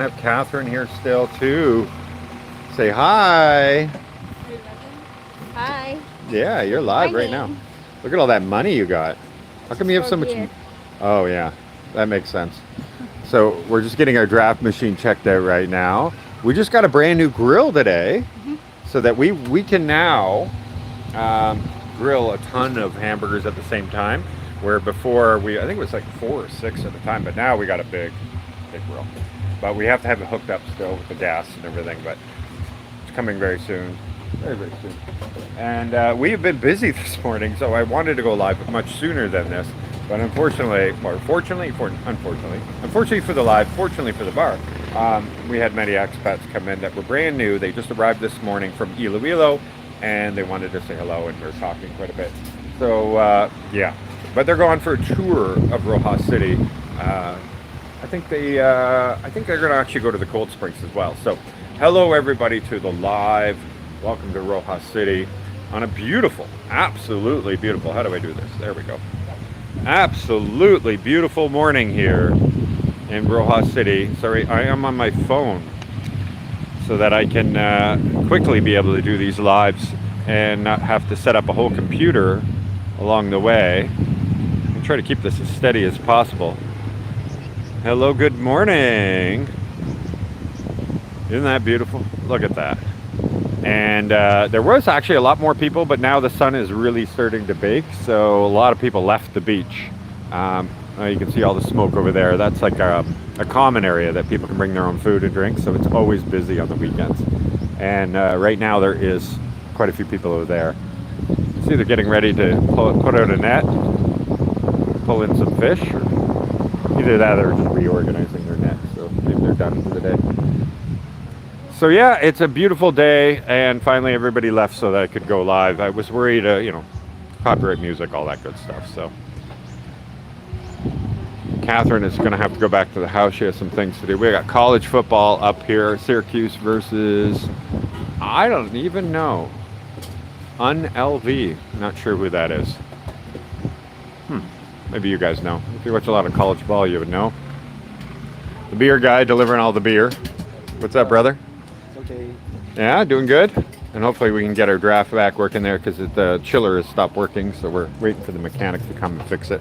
I have Catherine here still too. Say hi. Hi. Yeah, you're live right now. Morning. Look at all that money you got. How come you have For so much? beer. Oh yeah, that makes sense. So we're just getting our draft machine checked out right now. We just got a brand new grill today, so that we can now um, grill a ton of hamburgers at the same time. Where before I think it was like 4 or 6 at the time, but now we got a big grill. But we have to have it hooked up still with the gas and everything. But it's coming very soon, very soon. And we have been busy this morning, so I wanted to go live much sooner than this. But unfortunately, unfortunately for the live, fortunately for the bar, we had many expats come in that were brand new. They just arrived this morning from Iloilo, and they wanted to say hello, and we were talking quite a bit. So yeah, but they're going for a tour of Rojas City. I think they're going to actually go to the Cold Springs as well. So, hello everybody to the live. Welcome to Rojas City on a beautiful, absolutely beautiful. How do I do this? There we go. Absolutely beautiful morning here in Rojas City. Sorry, I am on my phone so that I can quickly be able to do these lives and not have to set up a whole computer along the way. And try to keep this as steady as possible. Hello, good morning. Isn't that beautiful? Look at that. And there was actually a lot more people, but now the sun is really starting to bake, so a lot of people left the beach. You can see all the smoke over there. That's like a common area that people can bring their own food and drink, so it's always busy on the weekends. And right now there is quite a few people over there. See, they're getting ready to put out a net, pull in some fish. Either that or just reorganizing their net, so maybe they're done for the day. So yeah, it's a beautiful day, and finally everybody left so that I could go live. I was worried, copyright music, all that good stuff. So Catherine is going to have to go back to the house. She has some things to do. We got college football up here, Syracuse versus, I don't even know, UNLV. Not sure who that is. Maybe you guys know. If you watch a lot of college ball, you would know. The beer guy delivering all the beer. What's up, brother? Okay. Yeah, doing good. And hopefully we can get our draft back working there because the chiller has stopped working. So we're waiting for the mechanics to come and fix it.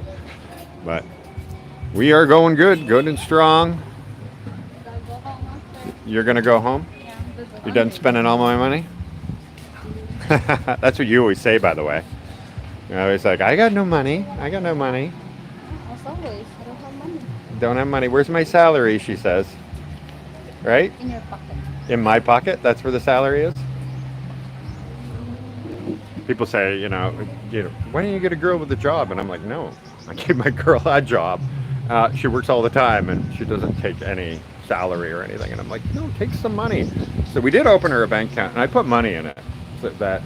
But we are going good and strong. You're going to go home? You're done spending all my money? That's what you always say, by the way. You know, it's like, I got no money. As always, I don't have money. Don't have money. Where's my salary, she says. Right? In your pocket. In my pocket? That's where the salary is? People say, why don't you get a girl with a job? And I'm like, no, I gave my girl a job. She works all the time, and she doesn't take any salary or anything. And I'm like, no, take some money. So we did open her a bank account, and I put money in it so that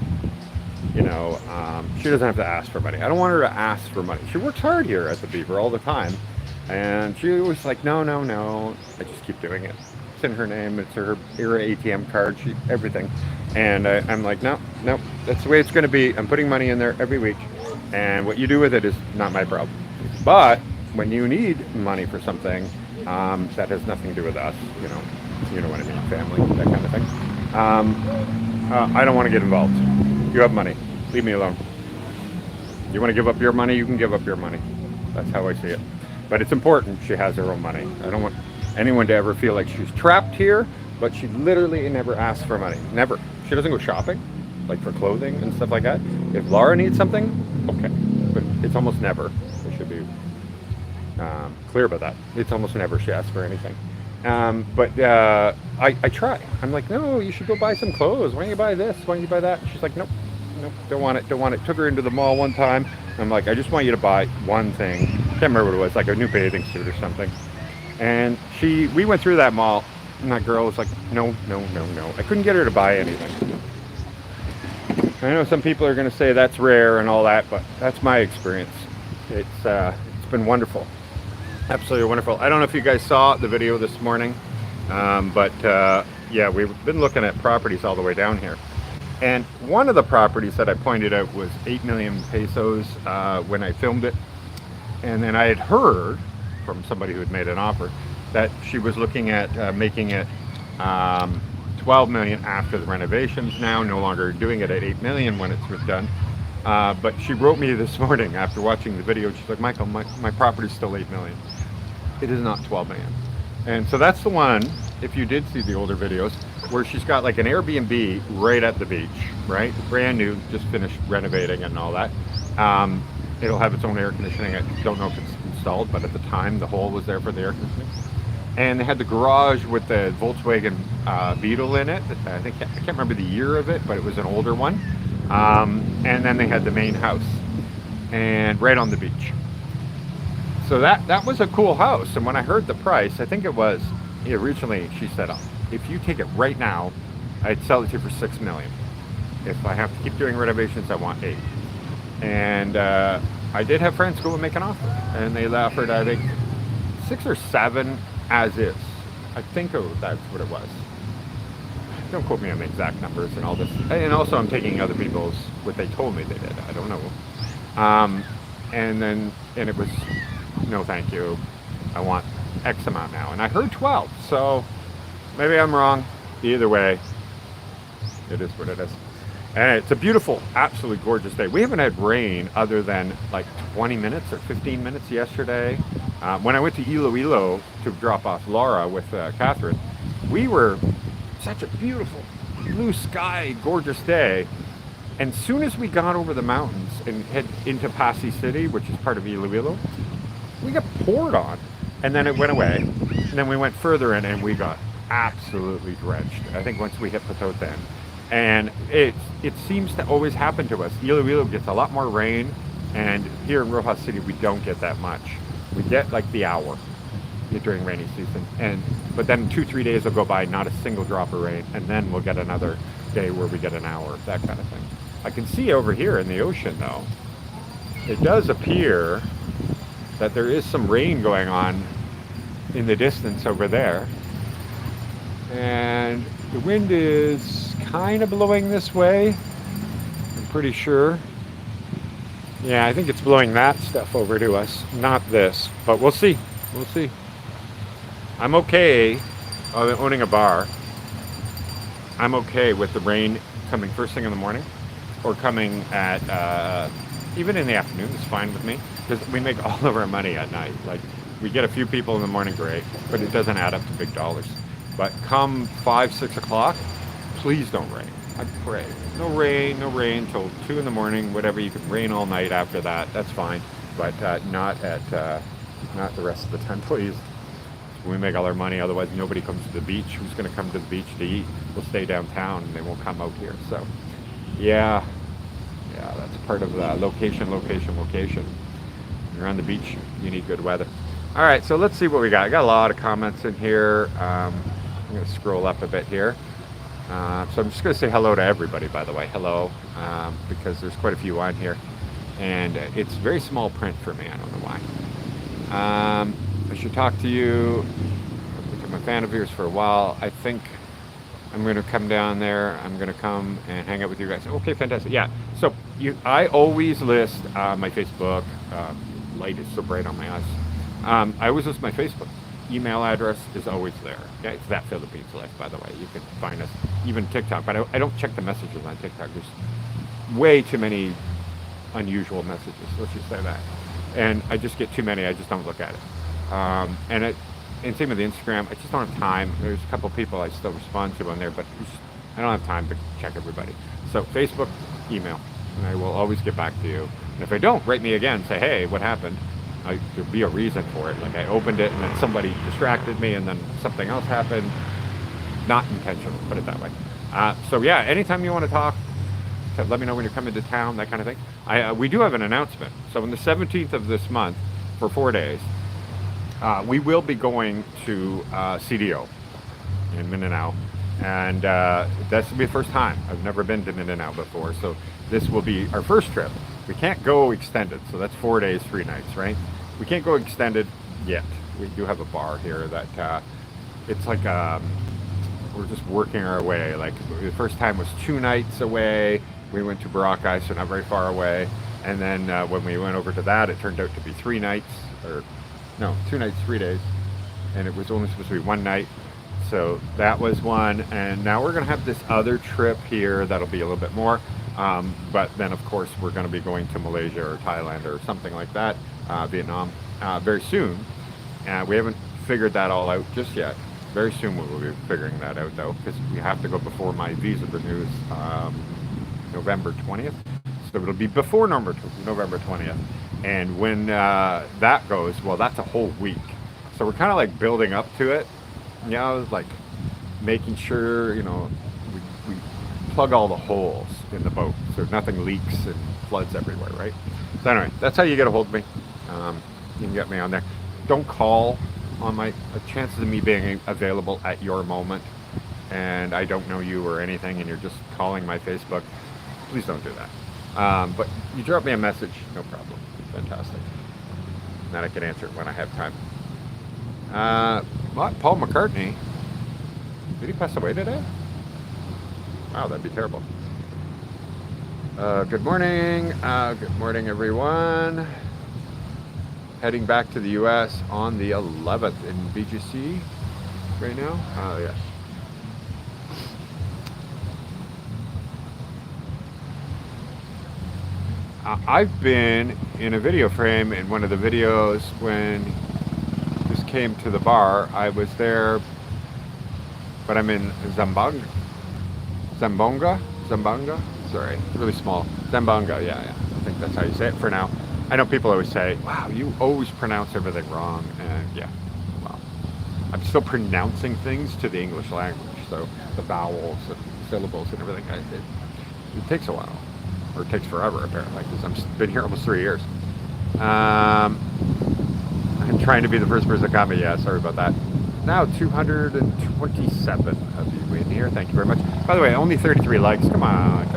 she doesn't have to ask for money. I don't want her to ask for money. She works hard here at the Beaver all the time, and she was like, no. I just keep doing it. It's in her name. It's her ATM card. Everything. And I'm like, no, that's the way it's going to be. I'm putting money in there every week, and what you do with it is not my problem. But when you need money for something that has nothing to do with us, you know what I mean, family, that kind of thing. I don't want to get involved. You have money. Leave me alone. You want to give up your money, you can give up your money. That's how I see it. But it's important she has her own money. I don't want anyone to ever feel like she's trapped here, but she literally never asks for money. Never. She doesn't go shopping, like for clothing and stuff like that. If Laura needs something, okay. But it's almost never. I should be clear about that. It's almost never she asks for anything. But I try. I'm like, no, you should go buy some clothes. Why don't you buy this? Why don't you buy that? And she's like, nope, don't want it. Took her into the mall one time. I'm like, I just want you to buy one thing. Can't remember what it was, like a new bathing suit or something. And we went through that mall, and that girl was like, no. I couldn't get her to buy anything. I know some people are going to say that's rare and all that, but that's my experience. It's been wonderful. Absolutely wonderful. I don't know if you guys saw the video this morning, but yeah, we've been looking at properties all the way down here. And one of the properties that I pointed out was 8 million pesos when I filmed it. And then I had heard from somebody who had made an offer that she was looking at making it 12 million after the renovations. Now, no longer doing it at 8 million when it's done. But she wrote me this morning after watching the video. She's like, Michael, my property's still 8 million. It is not 12 million. And so that's the one, if you did see the older videos, where she's got like an Airbnb right at the beach, right? Brand new, just finished renovating and all that. It'll have its own air conditioning. I don't know if it's installed, but at the time the hole was there for the air conditioning. And they had the garage with the Volkswagen Beetle in it. I can't remember the year of it, but it was an older one. And then they had the main house, and right on the beach. So that was a cool house. And when I heard the price, I think it was originally she said, oh, if you take it right now, I'd sell it to you for 6 million. If I have to keep doing renovations, I want 8. And I did have friends go and make an offer, and they offered, I think, 6 or 7 as is. I think that's what it was. Don't quote me on the exact numbers and all this. And also I'm taking other people's, what they told me they did. I don't know. And it was, no thank you. I want X amount now. And I heard 12. So maybe I'm wrong. Either way, it is what it is. And it's a beautiful, absolutely gorgeous day. We haven't had rain other than like 20 minutes or 15 minutes yesterday. When I went to Iloilo to drop off Laura with Catherine, we were such a beautiful blue sky, gorgeous day. And soon as we got over the mountains and head into Passi City, which is part of Iloilo, we got poured on. And then it went away. And then we went further in and we got absolutely drenched. I think once we hit Patoten. And it seems to always happen to us. Iloilo gets a lot more rain, and here in Rojas City we don't get that much. We get like the hour during rainy season, but then 2-3 days will go by, not a single drop of rain, and then we'll get another day where we get an hour, that kind of thing. I can see over here in the ocean though, it does appear that there is some rain going on in the distance over there, and the wind is kind of blowing this way, I'm pretty sure. Yeah, I think it's blowing that stuff over to us, not this, but we'll see. We'll see. I'm okay owning a bar. I'm okay with the rain coming first thing in the morning or coming at, even in the afternoon is fine with me, because we make all of our money at night. Like, we get a few people in the morning, great, but it doesn't add up to big dollars. But come 5-6 o'clock, please don't rain. I pray. No rain till 2 in the morning, whatever. You can rain all night after that, that's fine. But not the rest of the time, please. We make all our money, otherwise nobody comes to the beach. Who's going to come to the beach to eat? We'll stay downtown and they won't come out here. So, yeah, that's part of the location. When you're on the beach, you need good weather. All right, so let's see what we got. I got a lot of comments in here. I'm going to scroll up a bit here. So I'm just going to say hello to everybody, by the way. Hello, because there's quite a few on here. And it's very small print for me. I don't know why. I should talk to you. I've become a fan of yours for a while. I think I'm going to come down there. I'm going to come and hang out with you guys. Okay, fantastic. Yeah. So I always list my Facebook. Light is so bright on my eyes. I always list my Facebook. Email address is always there. Okay, it's That Philippines Life, by the way. You can find us. Even TikTok, but I don't check the messages on TikTok. There's way too many unusual messages. Let's just say that. And I just get too many. I just don't look at it. And same with the Instagram. I just don't have time. There's a couple people I still respond to on there, but I don't have time to check everybody. So Facebook, email, and I will always get back to you. And if I don't, write me again. Say, hey, what happened? There'll be a reason for it. Like I opened it and then somebody distracted me and then something else happened. Not intentional, put it that way. So yeah, anytime you want to talk, let me know when you're coming to town, that kind of thing. We do have an announcement. So on the 17th of this month, for 4 days, we will be going to CDO in Mindanao. And this will be the first time. I've never been to Mindanao before. So this will be our first trip. We can't go extended. So that's 4 days, 3 nights, right? We can't go extended yet. We do have a bar here that it's like we're just working our way. Like the first time was 2 nights away. We went to Boracay, so not very far away. And then when we went over to that, it turned out to be 3 nights, or no, 2 nights, 3 days. and it was only supposed to be one night. So that was one, and now we're going to have this other trip here that'll be a little bit more. But then, of course, we're going to be going to Malaysia or Thailand or something like that, Vietnam, very soon. We haven't figured that all out just yet. Very soon we will be figuring that out, though, because we have to go before my visa renews November 20th. So it'll be before November 20th. And when that goes, well, that's a whole week. So we're kind of like building up to it. You know, like making sure, you know, we plug all the holes in the boat so nothing leaks and floods everywhere, right? So anyway, that's how you get a hold of me. You can get me on there. Don't call on my chances of me being available at your moment, and I don't know you or anything, and you're just calling my Facebook. Please don't do that. But you drop me a message, no problem. Fantastic. Then I can answer it when I have time. What? Paul McCartney? Did he pass away today? Wow, that'd be terrible. Good morning. Good morning, everyone. Heading back to the U.S. on the 11th in BGC right now. Oh, yes. I've been in a video frame in one of the videos when this came to the bar. I was there, but I'm in Zambonga. Sorry, really small. Zamboanga, yeah. I think that's how you say it for now. I know people always say, wow, you always pronounce everything wrong. And yeah, well, I'm still pronouncing things to the English language. So the vowels and syllables and everything, it takes a while. Or it takes forever, apparently, because I've been here almost 3 years. I'm trying to be the first person to comment. Yeah, sorry about that. Now 227 of you in here. Thank you very much. By the way, only 33 likes. Come on.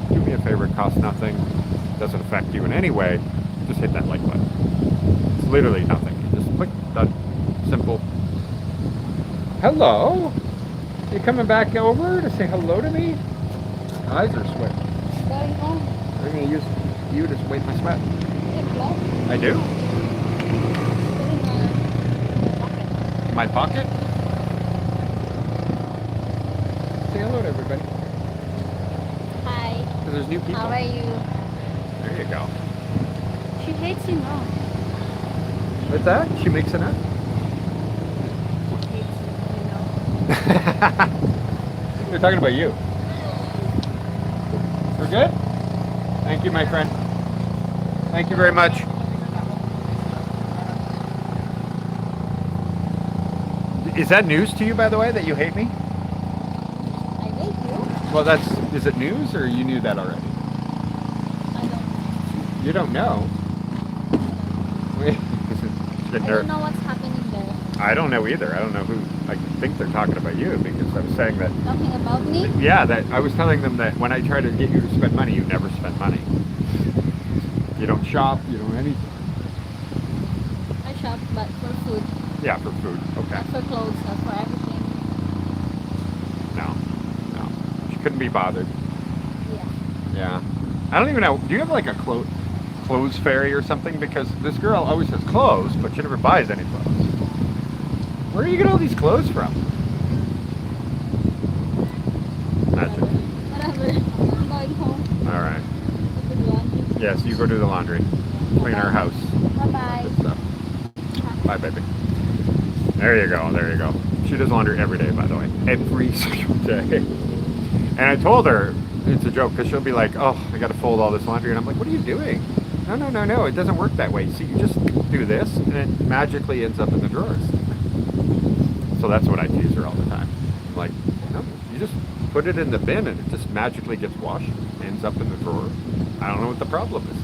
Do me a favor. It costs nothing. Doesn't affect you in any way. Just hit that like button. It's literally nothing. You just click that. Simple. Hello? You coming back over to say hello to me? Eyes are sweating. Going home. I'm going to use you to wipe my sweat. I do? My pocket? Say hello to everybody. Hi. Because there's new people. How are you? There you go. She hates you now. What's that? She makes it up? She hates you, They're talking about you. We're good? Thank you, my friend. Thank you very much. Is that news to you, by the way, that you hate me? I hate you? Well, is it news, or you knew that already? I don't. You don't know? I don't know what's happening there. I don't know either. I don't know who. I think they're talking about you, because I was saying that. Talking about me? Yeah, that I was telling them that when I try to get you to spend money, you never spend money. You don't shop. You don't anything. I shop, but for food. Yeah, for food. Okay. Not for clothes, not for everything. No. She couldn't be bothered. Yeah. Yeah. I don't even know. Do you have like a clothes fairy or something? Because this girl always has clothes, but she never buys any clothes. Where do you get all these clothes from? Magic. Whatever. I'm going home. All right. To do laundry. Yes, you go do the laundry. Clean our house. Bye-bye. Good stuff. Bye, baby. There you go. She does laundry every day, by the way. Every single day. And I told her, it's a joke, because she'll be like, oh, I got to fold all this laundry. And I'm like, what are you doing? No. It doesn't work that way. See, you just do this, and it magically ends up in the drawers. So that's what I tease her all the time. I'm like, no, you just put it in the bin, and it just magically gets washed, ends up in the drawer. I don't know what the problem is.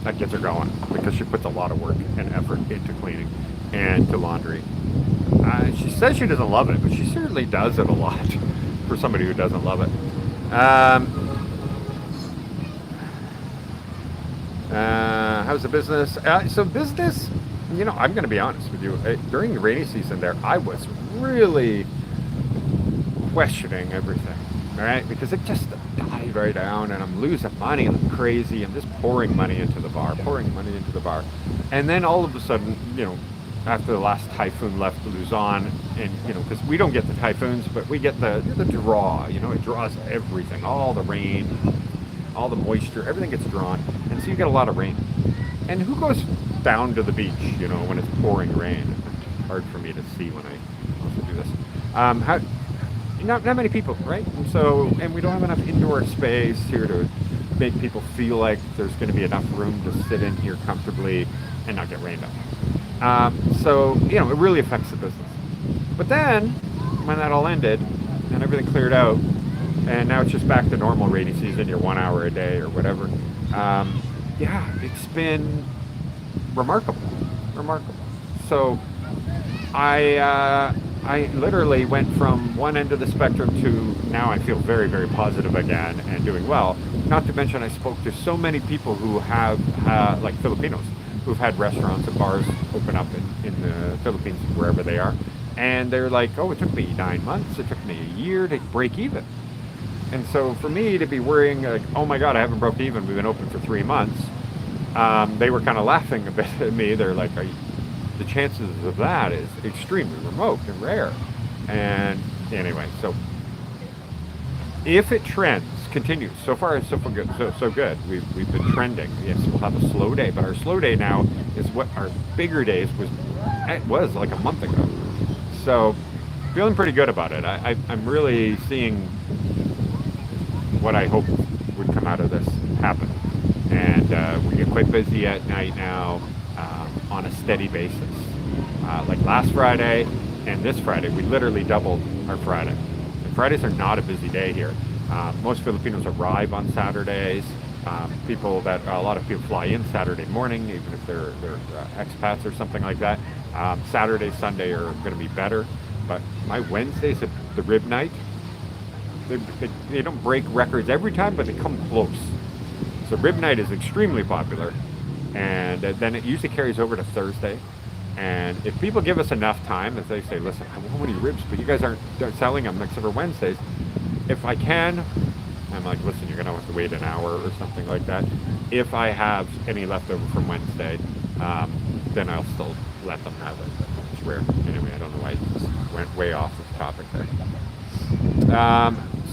That gets her going, because she puts a lot of work and effort into cleaning and to laundry. She says she doesn't love it, but she certainly does it a lot for somebody who doesn't love it. How's the business? So business, I'm going to be honest with you. During the rainy season there, I was really questioning everything, all right? Because it just died right down, and I'm losing money like crazy. I'm just pouring money into the bar. And then all of a sudden, after the last typhoon left Luzon, and because we don't get the typhoons, but we get the draw. It draws everything, all the rain, all the moisture, everything gets drawn, and so you get a lot of rain. And who goes down to the beach, when it's pouring rain? Hard for me to see when I also do this. Not many people, right? And we don't have enough indoor space here to make people feel like there's going to be enough room to sit in here comfortably and not get rained on. It really affects the business. But then, when that all ended and everything cleared out, and now it's just back to normal rainy season, you're 1 hour a day or whatever. It's been remarkable. So I literally went from one end of the spectrum to now I feel very, very positive again and doing well. Not to mention I spoke to so many people who have, like Filipinos, who've had restaurants and bars open up in the Philippines, wherever they are. And they're like, oh, it took me 9 months, it took me a year to break even. And so for me to be worrying, like, oh my God, I haven't broke even, we've been open for 3 months, they were kind of laughing a bit at me. They're like, the chances of that is extremely remote and rare. And anyway, so if it continues, so far it's so good. So good. We've been trending. Yes, we'll have a slow day, but our slow day now is what our bigger days was like a month ago. So feeling pretty good about it. I'm really seeing what I hoped would come out of this happen. And we get quite busy at night now on a steady basis. Like last Friday and this Friday, we literally doubled our Friday. And Fridays are not a busy day here. Most Filipinos arrive on Saturdays. A lot of people fly in Saturday morning, even if they're expats or something like that. Saturday, Sunday are going to be better. But my Wednesdays at the rib night, they don't break records every time, but they come close. So rib night is extremely popular, and then it usually carries over to Thursday. And if people give us enough time, if they say, listen, I want many ribs, but you guys aren't selling them except for Wednesdays, if I can, I'm like, listen, you're going to have to wait an hour or something like that. If I have any leftover from Wednesday, then I'll still let them have it. But it's rare. Anyway, I don't know why I just went way off the topic there.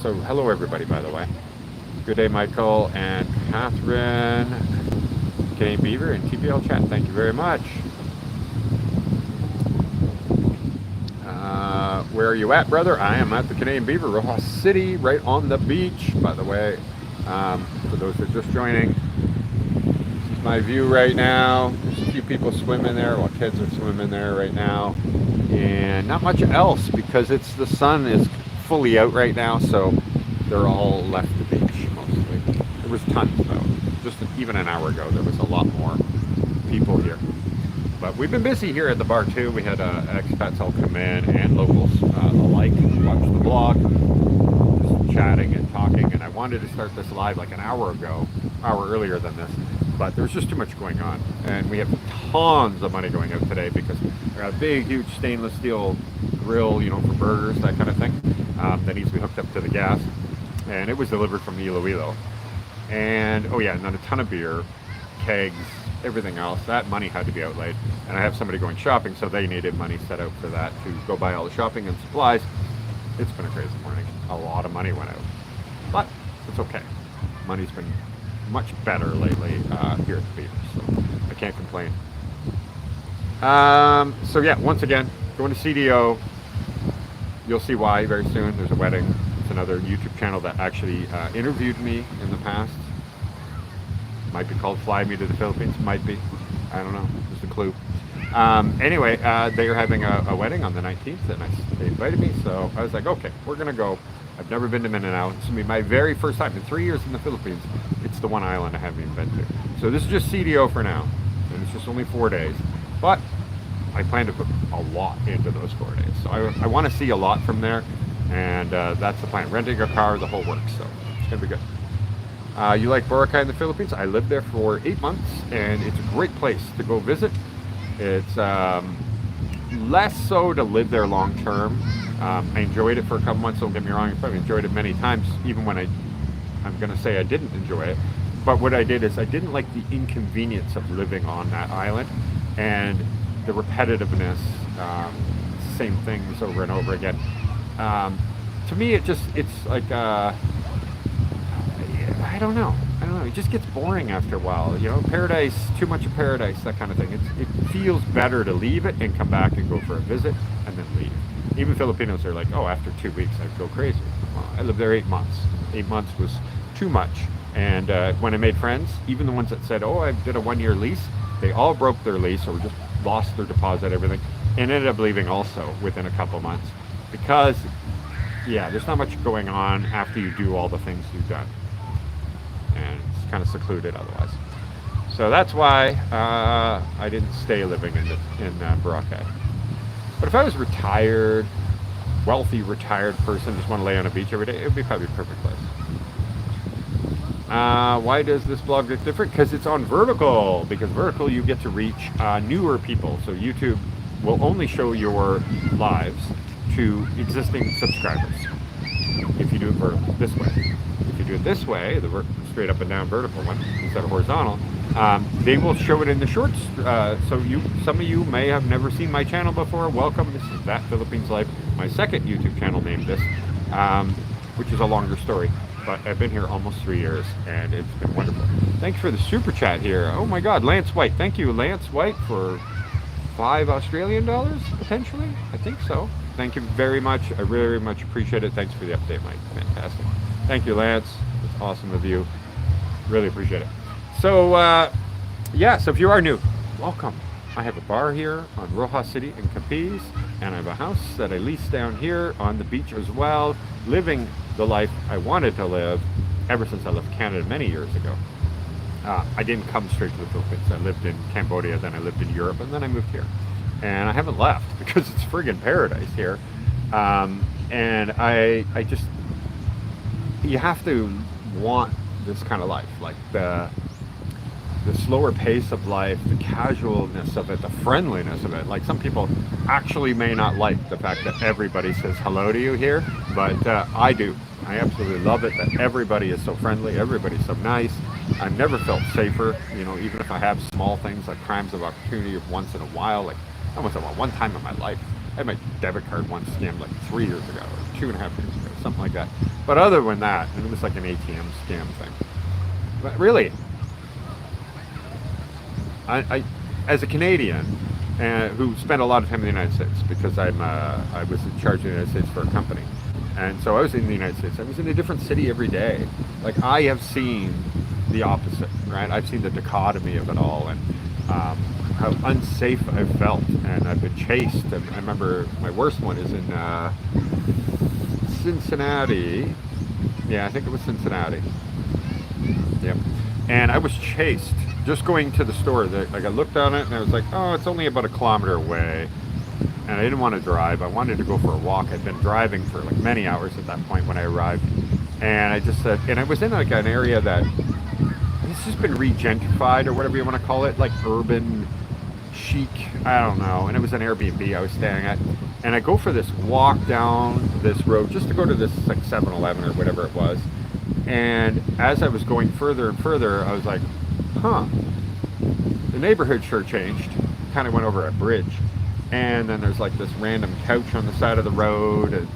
So hello everybody, by the way. Good day, Michael and Catherine, Canadian Beaver and TPL chat. Thank you very much. Where are you at, brother? I am at the Canadian Beaver, Rojas City, right on the beach, by the way. For those that are just joining, this is my view right now. There's a few people swimming there, while kids are swimming there right now. And not much else because the sun is fully out right now, so they're all left the beach mostly. There was tons though. Just even an hour ago, there was a lot more people here. But we've been busy here at the bar too. We had expats all come in and locals alike watch the vlog, just chatting and talking. And I wanted to start this live like an hour earlier than this, but there's just too much going on. And we have tons of money going out today because we got a big, huge stainless steel grill, for burgers, that kind of thing, that needs to be hooked up to the gas. And it was delivered from Iloilo. And and then a ton of beer, kegs, everything else. That money had to be outlaid. And I have somebody going shopping, so they needed money set out for that to go buy all the shopping and supplies. It's been a crazy morning. A lot of money went out. But it's okay. Money's been much better lately here at the Beaver, so I can't complain. Once again, going to CDO. You'll see why very soon. There's a wedding. It's another YouTube channel that actually interviewed me in the past. Might be called Fly Me to the Philippines. Might be. I don't know. Just a clue. Anyway, they are having a wedding on the 19th, and they invited me. So I was like, okay, we're going to go. I've never been to Mindanao. It's going to be my very first time in 3 years in the Philippines. It's the one island I haven't even been to. So this is just CDO for now. And it's just only 4 days. But I plan to put a lot into those 4 days. So I want to see a lot from there. And that's the plan. Renting a car, the whole works. So it's going to be good. You like Boracay in the Philippines? I lived there for 8 months, and it's a great place to go visit. It's less so to live there long term. I enjoyed it for a couple months, don't get me wrong. I probably enjoyed it many times, even when I'm going to say I didn't enjoy it. But what I did is I didn't like the inconvenience of living on that island. And the repetitiveness, same things over and over again. To me, it's like I don't know. I don't know. It just gets boring after a while. You know, paradise, too much of paradise, that kind of thing. It feels better to leave it and come back and go for a visit and then leave. Even Filipinos are like, oh, after 2 weeks, I'd go crazy. Well, I lived there 8 months. 8 months was too much. And when I made friends, even the ones that said, oh, I did a 1 year lease, they all broke their lease or just lost their deposit, everything, and ended up leaving also within a couple months. Because, yeah, there's not much going on after you do all the things you've done. And it's kind of secluded otherwise. So that's why I didn't stay living in Boracay. But if I was retired, wealthy retired person, just want to lay on a beach every day, it would be probably a perfect place. Why does this blog look different? Because it's on vertical. Because vertical, you get to reach newer people. So YouTube will only show your lives to existing subscribers if you do it vertical, this way. If you do it this way, the straight up and down vertical one instead of horizontal, they will show it in the shorts. So some of you may have never seen my channel before. Welcome. This is That Philippines Life, my second YouTube channel named this, which is a longer story. But I've been here almost 3 years, and it's been wonderful. Thanks for the super chat here. Oh my God, Lance White. Thank you, Lance White, for $5 Australian, potentially. I think so. Thank you very much. I really, very much appreciate it. Thanks for the update, Mike. Fantastic. Thank you, Lance. It's awesome of you. Really appreciate it. So, yeah, so if you are new, welcome. I have a bar here on Rojas City in Capiz, and I have a house that I lease down here on the beach as well, living the life I wanted to live ever since I left Canada many years ago. I didn't come straight to the Philippines. I lived in Cambodia, then I lived in Europe, and then I moved here. And I haven't left because it's friggin' paradise here. And I just, you have to want this kind of life, like the slower pace of life, the casualness of it, the friendliness of it. Like, some people actually may not like the fact that everybody says hello to you here, but I do. I absolutely love it that everybody is so friendly, everybody's so nice. I've never felt safer, you know, even if I have small things like crimes of opportunity of once in a while, like almost about one time in my life. I had my debit card once scammed like 3 years ago, or 2.5 years ago, something like that. But other than that, and it was like an ATM scam thing. But really, I as a Canadian who spent a lot of time in the United States, because I was in charge of the United States for a company, and so I was in the United States. I was in a different city every day. Like, I have seen the opposite, right? I've seen the dichotomy of it all, and how unsafe I've felt, and I've been chased. And I remember my worst one is in Cincinnati. Yeah, I think it was Cincinnati. Yep. And I was chased just going to the store. Like, I looked on it and I was like, oh, it's only about 1 kilometer away. And I didn't want to drive. I wanted to go for a walk. I'd been driving for like many hours at that point when I arrived. And I just said, and I was in like an area that it's just been regentrified, or whatever you want to call it, like urban chic, I don't know. And it was an Airbnb I was staying at. And I go for this walk down this road just to go to this like 7-Eleven or whatever it was. And as I was going further and further, I was like, huh, the neighborhood sure changed. Kind of went over a bridge. And then there's like this random couch on the side of the road, and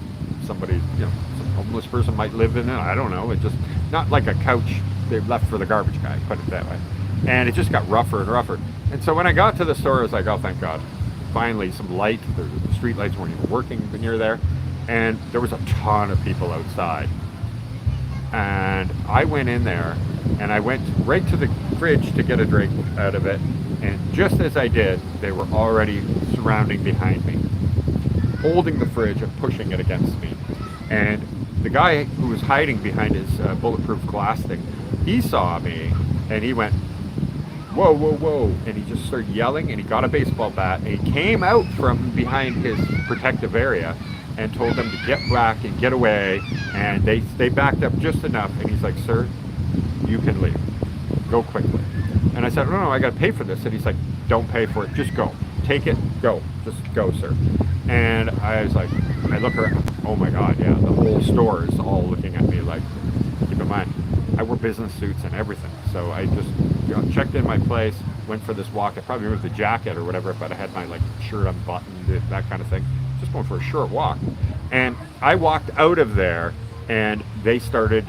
somebody, you know, some homeless person might live in it. I don't know. It just, not like a couch they left for the garbage guy, put it that way. And it just got rougher and rougher. And so when I got to the store, I was like, oh, thank God. Finally, some light. The street lights weren't even working near there. And there was a ton of people outside. And I went in there, and I went right to the fridge to get a drink out of it. And just as I did, they were already surrounding behind me, holding the fridge and pushing it against me. And the guy who was hiding behind his bulletproof glass thing, he saw me, and he went, whoa, whoa, whoa. And he just started yelling, and he got a baseball bat, and he came out from behind his protective area and told them to get back and get away. And they backed up just enough. And he's like, sir, you can leave. Go quickly. And I said, no, I got to pay for this. And he's like, don't pay for it. Just go. Take it. Go. Just go, sir. And I was like, I look around. Oh, my God, yeah. The whole store is all looking at me like, keep in mind, I wear business suits and everything. So I just checked in my place, went for this walk. I probably moved the jacket or whatever, but I had my like shirt unbuttoned, that kind of thing. Just going for a short walk. And I walked out of there and they started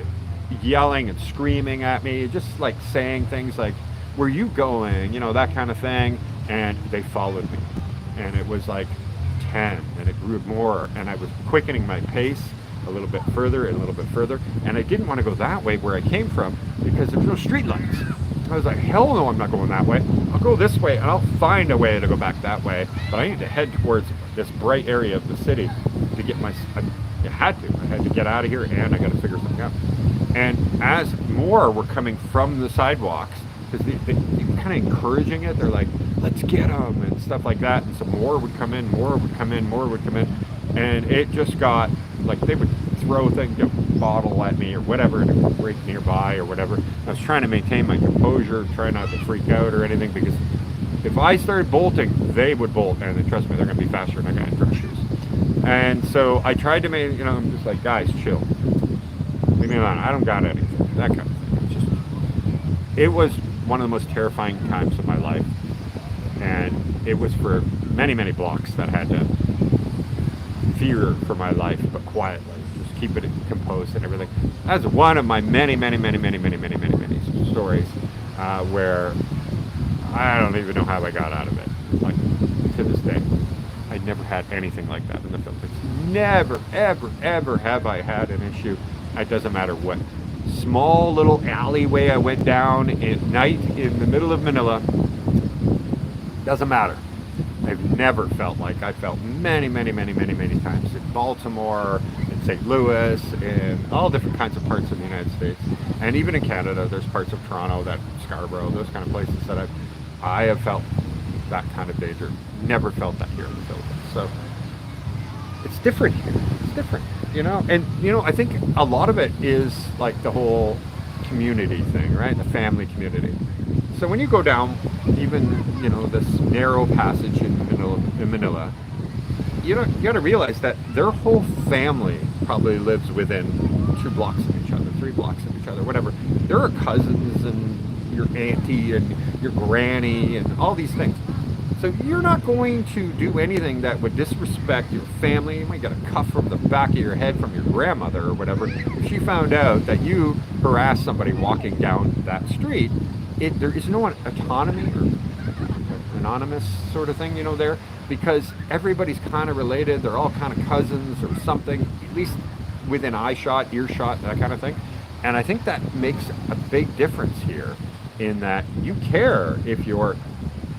yelling and screaming at me, just like saying things like, "Where you going?" You know, that kind of thing. And they followed me. And it was like 10 and it grew more. And I was quickening my pace a little bit further and a little bit further. And I didn't want to go that way where I came from because there's no street lights. I was like, hell no, I'm not going that way. I'll go this way and I'll find a way to go back that way. But I need to head towards this bright area of the city to get I had to get out of here and I got to figure something out. And as more were coming from the sidewalks, because they were kind of encouraging it, they're like, let's get them and stuff like that. And so more would come in, more would come in, more would come in. And it just got like they would throw things, a bottle at me or whatever, and it would break nearby or whatever. I was trying to maintain my composure, try not to freak out or anything, because if I started bolting, they would bolt, and trust me, they're going to be faster than I got in dress shoes. And so I tried to make, I'm just like, guys, chill. Leave me alone. I don't got anything. That kind of thing. It was one of the most terrifying times of my life, and it was for many, many blocks that I had to fear for my life, but quietly, just keep it composed and everything. That's one of my many stories where I don't even know how I got out of it. Like, to this day, I never had anything like that in the Philippines. Never, ever have I had an issue. It doesn't matter what small little alleyway I went down at night in the middle of Manila. Doesn't matter. I've never felt like I felt many times in Baltimore, in St. Louis, in all different kinds of parts of the United States, and even in Canada. There's parts of Toronto, that Scarborough, those kind of places that I have felt that kind of danger. Never felt that here in the Philippines. So it's different here. It's different, And I think a lot of it is like the whole community thing, right? The family community. So when you go down, even this narrow passage in Manila, you got to realize that their whole family probably lives within 2 blocks of each other, 3 blocks of each other, whatever. There are cousins and your auntie and your granny and all these things. So you're not going to do anything that would disrespect your family. You might get a cuff from the back of your head from your grandmother or whatever. If she found out that you harassed somebody walking down that street, there is no autonomy or anonymous sort of thing, there, because everybody's kind of related. They're all kind of cousins or something, at least within eyeshot, earshot, that kind of thing. And I think that makes a big difference here in that you care if your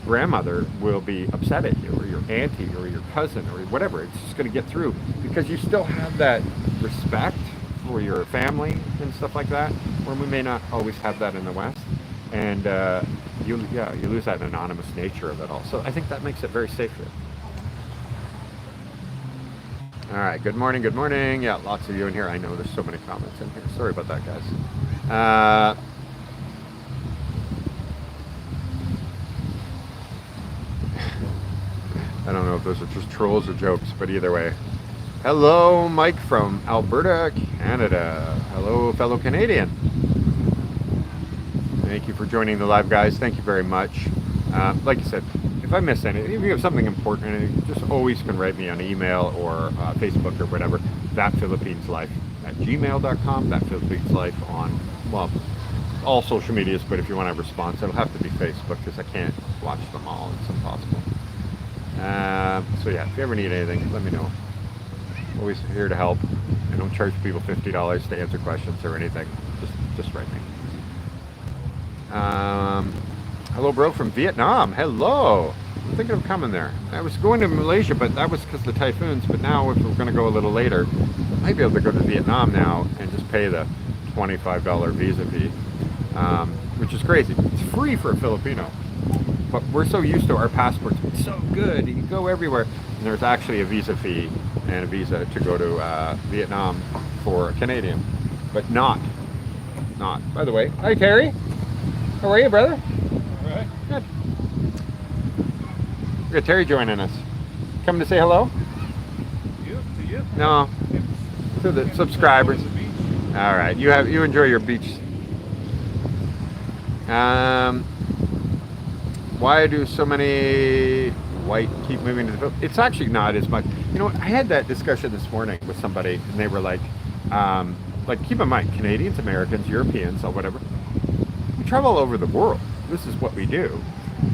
grandmother will be upset at you, or your auntie, or your cousin, or whatever. It's just going to get through because you still have that respect for your family and stuff like that, where we may not always have that in the West. And you lose that anonymous nature of it all. So I think that makes it very safe here. All right, good morning. Yeah, lots of you in here. I know there's so many comments in here. Sorry about that, guys. I don't know if those are just trolls or jokes, but either way. Hello, Mike from Alberta, Canada. Hello, fellow Canadian. Thank you for joining the live, guys. Thank you very much. Like I said, if I miss anything, if you have something important, you just always can write me on email or Facebook or whatever. thatphilippineslife@gmail.com. thatphilippineslife on, well, all social medias, but if you want a response, it'll have to be Facebook because I can't watch them all. It's impossible. So yeah, if you ever need anything, let me know. Always here to help. I don't charge people $50 to answer questions or anything. Just write me. Hello, bro, from Vietnam. Hello. I'm thinking of coming there. I was going to Malaysia, but that was because of the typhoons. But now, if we're going to go a little later, I might be able to go to Vietnam now and just pay the $25 visa fee, which is crazy. It's free for a Filipino, but we're so used to our passports being so good. You can go everywhere, and there's actually a visa fee and a visa to go to Vietnam for a Canadian, but not. By the way, hi Terry. How are you, brother? All right. Good. We got Terry joining us. Coming to say hello? To you? No. To the subscribers. All right. You enjoy your beach. Um, why do so many white keep moving to the Philippines? It's actually not as much. You know, I had that discussion this morning with somebody, and they were like keep in mind, Canadians, Americans, Europeans, or whatever, we travel all over the world. This is what we do,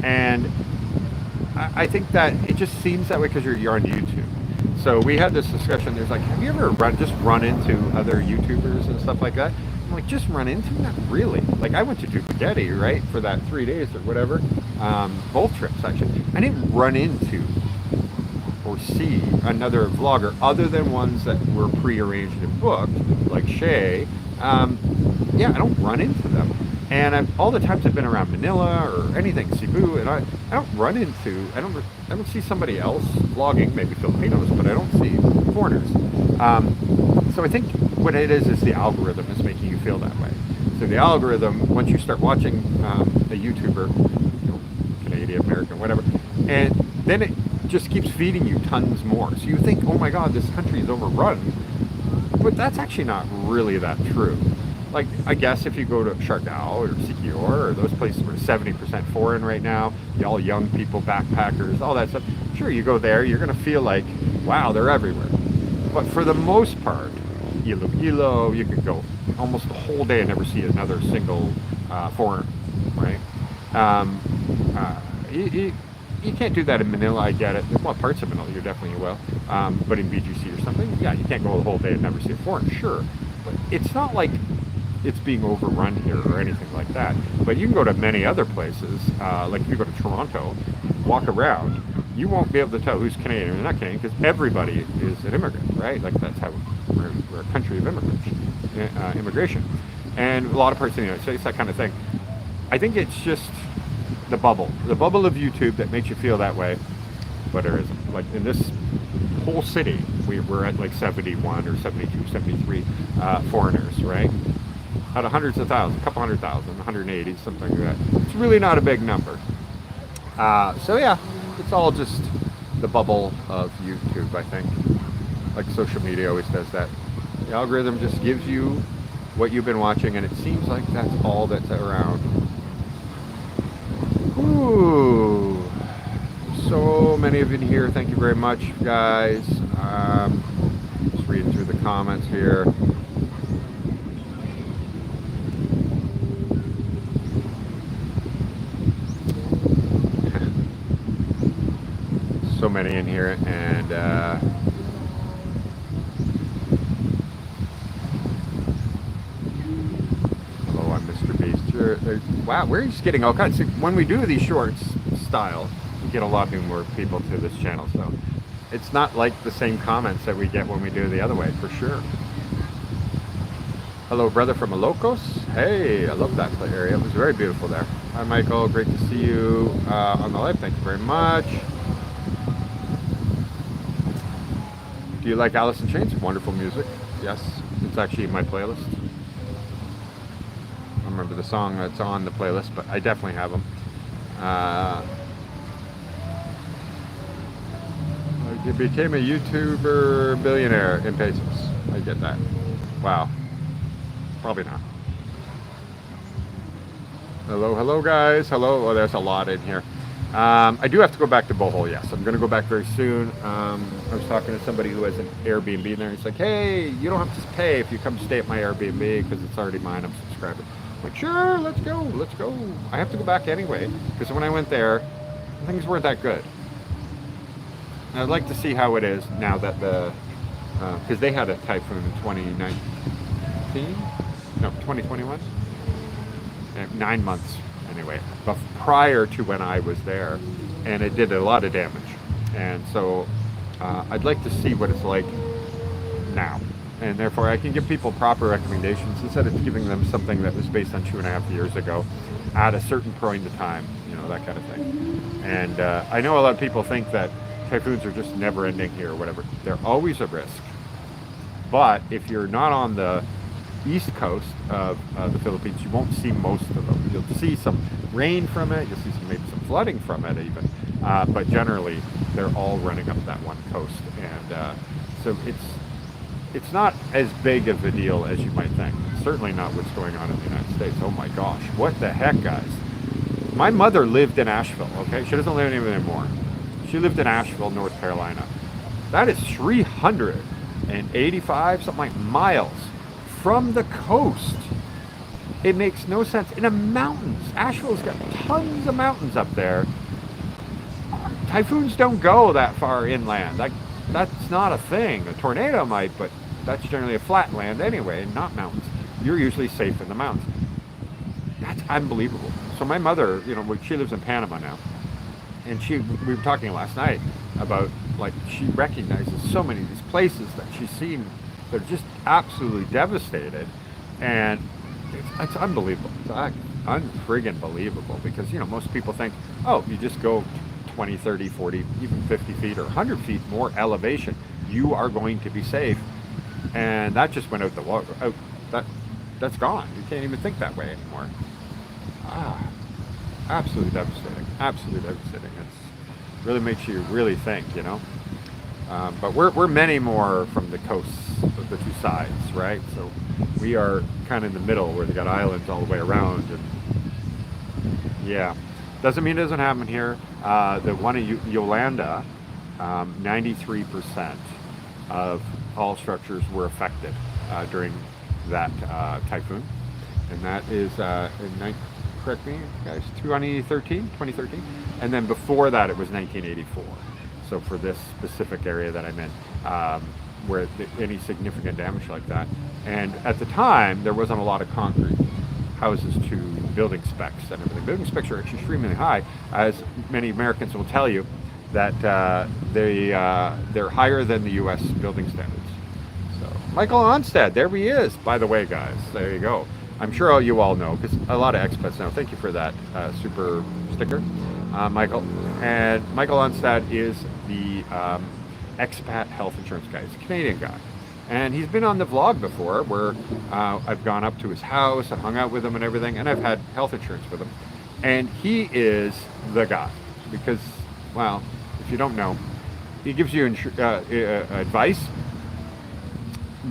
and I think that it just seems that way because you're on YouTube. So we had this discussion. There's like, have you ever run into other YouTubers and stuff like that? I'm like, just run into them? Not really. Like I went to Spaghetti, right, for that 3 days or whatever. Both trips actually. I didn't run into or see another vlogger other than ones that were pre-arranged and booked, like Shay. Yeah, I don't run into them. And all the times I've been around Manila or anything, Cebu, and I don't run into, I don't see somebody else vlogging, maybe Filipinos, but I don't see foreigners. So I think what it is the algorithm is making you feel that way. So the algorithm, once you start watching a YouTuber, you know, Canadian, American, whatever, and then it just keeps feeding you tons more. So you think, oh my God, this country is overrun. But that's actually not really that true. Like, I guess if you go to Siargao or Siquijor or those places where 70% foreign right now, all young people, backpackers, all that stuff, sure, you go there, you're going to feel like, wow, they're everywhere. But for the most part, Iloilo, you could go almost the whole day and never see another single foreigner, right? You can't do that in Manila, I get it. Well, parts of Manila, you definitely will. But in BGC or something, yeah, you can't go the whole day and never see a foreigner, sure. But it's not like it's being overrun here or anything like that. But you can go to many other places, like if you go to Toronto, walk around, you won't be able to tell who's Canadian or not Canadian because everybody is an immigrant, right? Like that's how we're a country of immigration. And a lot of parts of the United States, that kind of thing. I think it's just the bubble of YouTube that makes you feel that way, but there isn't. Like in this whole city, we're at like 71 or 72, 73 foreigners, right? Out of hundreds of thousands, a couple 100,000, 180, something like that. It's really not a big number. So yeah, it's all just the bubble of YouTube, I think. Like social media always does that. The algorithm just gives you what you've been watching, and it seems like that's all that's around. Ooh, so many of you here. Thank you very much, guys. Just reading through the comments here. So many in here, and hello, I'm Mr. Beast. Wow, we're just getting all kinds. When we do these shorts style, we get a lot more people to this channel, so it's not like the same comments that we get when we do the other way, for sure. Hello, brother from Ilocos. Hey, I love that area. It was very beautiful there. Hi, Michael. Great to see you on the live. Thank you very much. Do you like Alice in Chains? Wonderful music. Yes, it's actually in my playlist. I don't remember the song that's on the playlist, but I definitely have them. You became a YouTuber billionaire in pesos. I get that. Wow. Probably not. Hello, hello, guys. Hello. Oh, there's a lot in here. I do have to go back to Bohol, yes. I'm going to go back very soon. I was talking to somebody who has an Airbnb there. He's like, hey, you don't have to pay if you come stay at my Airbnb because it's already mine. I'm a subscriber. I'm like, sure, let's go, let's go. I have to go back anyway because when I went there, things weren't that good. And I'd like to see how it is now that because they had a typhoon in 2019, no, 2021? 9 months. Anyway, but prior to when I was there, and it did a lot of damage. And so I'd like to see what it's like now. And therefore I can give people proper recommendations instead of giving them something that was based on 2.5 years ago at a certain point in time, you know, that kind of thing. And I know a lot of people think that typhoons are just never ending here or whatever. They're always a risk. But if you're not on the east coast of the Philippines, you won't see most of them. You'll see some rain from it, you'll see maybe some flooding from it even, but generally they're all running up that one coast, and so it's not as big of a deal as you might think. Certainly not what's going on in the United States. Oh my gosh, what the heck, guys? My mother lived in Asheville, okay? She doesn't live anymore. She lived in Asheville, North Carolina. That is 385, something like miles from the coast. It makes no sense. In the mountains. Asheville's got tons of mountains up there. Typhoons don't go that far inland. That's not a thing. A tornado might, but that's generally a flat land anyway, not mountains. You're usually safe in the mountains. That's unbelievable. So my mother, she lives in Panama now, and we were talking last night about, like, she recognizes so many of these places that she's seen that are just absolutely devastated, and it's unbelievable. It's unfriggin' believable, because most people think, oh, you just go 20, 30, 40, even 50 feet or 100 feet more elevation, you are going to be safe, and that just went out the water. That's gone. You can't even think that way anymore. Absolutely devastating. Absolutely devastating. It really makes you really think, But we're many more from the coasts of the two sides, right? So we are kind of in the middle, where they got islands all the way around, and yeah, doesn't mean it doesn't happen here. The one at Yolanda, 93% of all structures were affected during that typhoon, and that is correct me guys, 2013, and then before that it was 1984. So for this specific area that I'm in, where any significant damage like that, and at the time there wasn't a lot of concrete houses to building specs and everything. Building specs are extremely high, as many Americans will tell you, that they're higher than the U.S. building standards. So Michael Onstad, there he is. By the way, guys, there you go. I'm sure you all know, because a lot of expats know. Thank you for that super sticker, Michael. And Michael Onstad is the expat health insurance guy. He's a Canadian guy. And he's been on the vlog before, where I've gone up to his house and hung out with him and everything, and I've had health insurance with him. And he is the guy, because, well, if you don't know, he gives you advice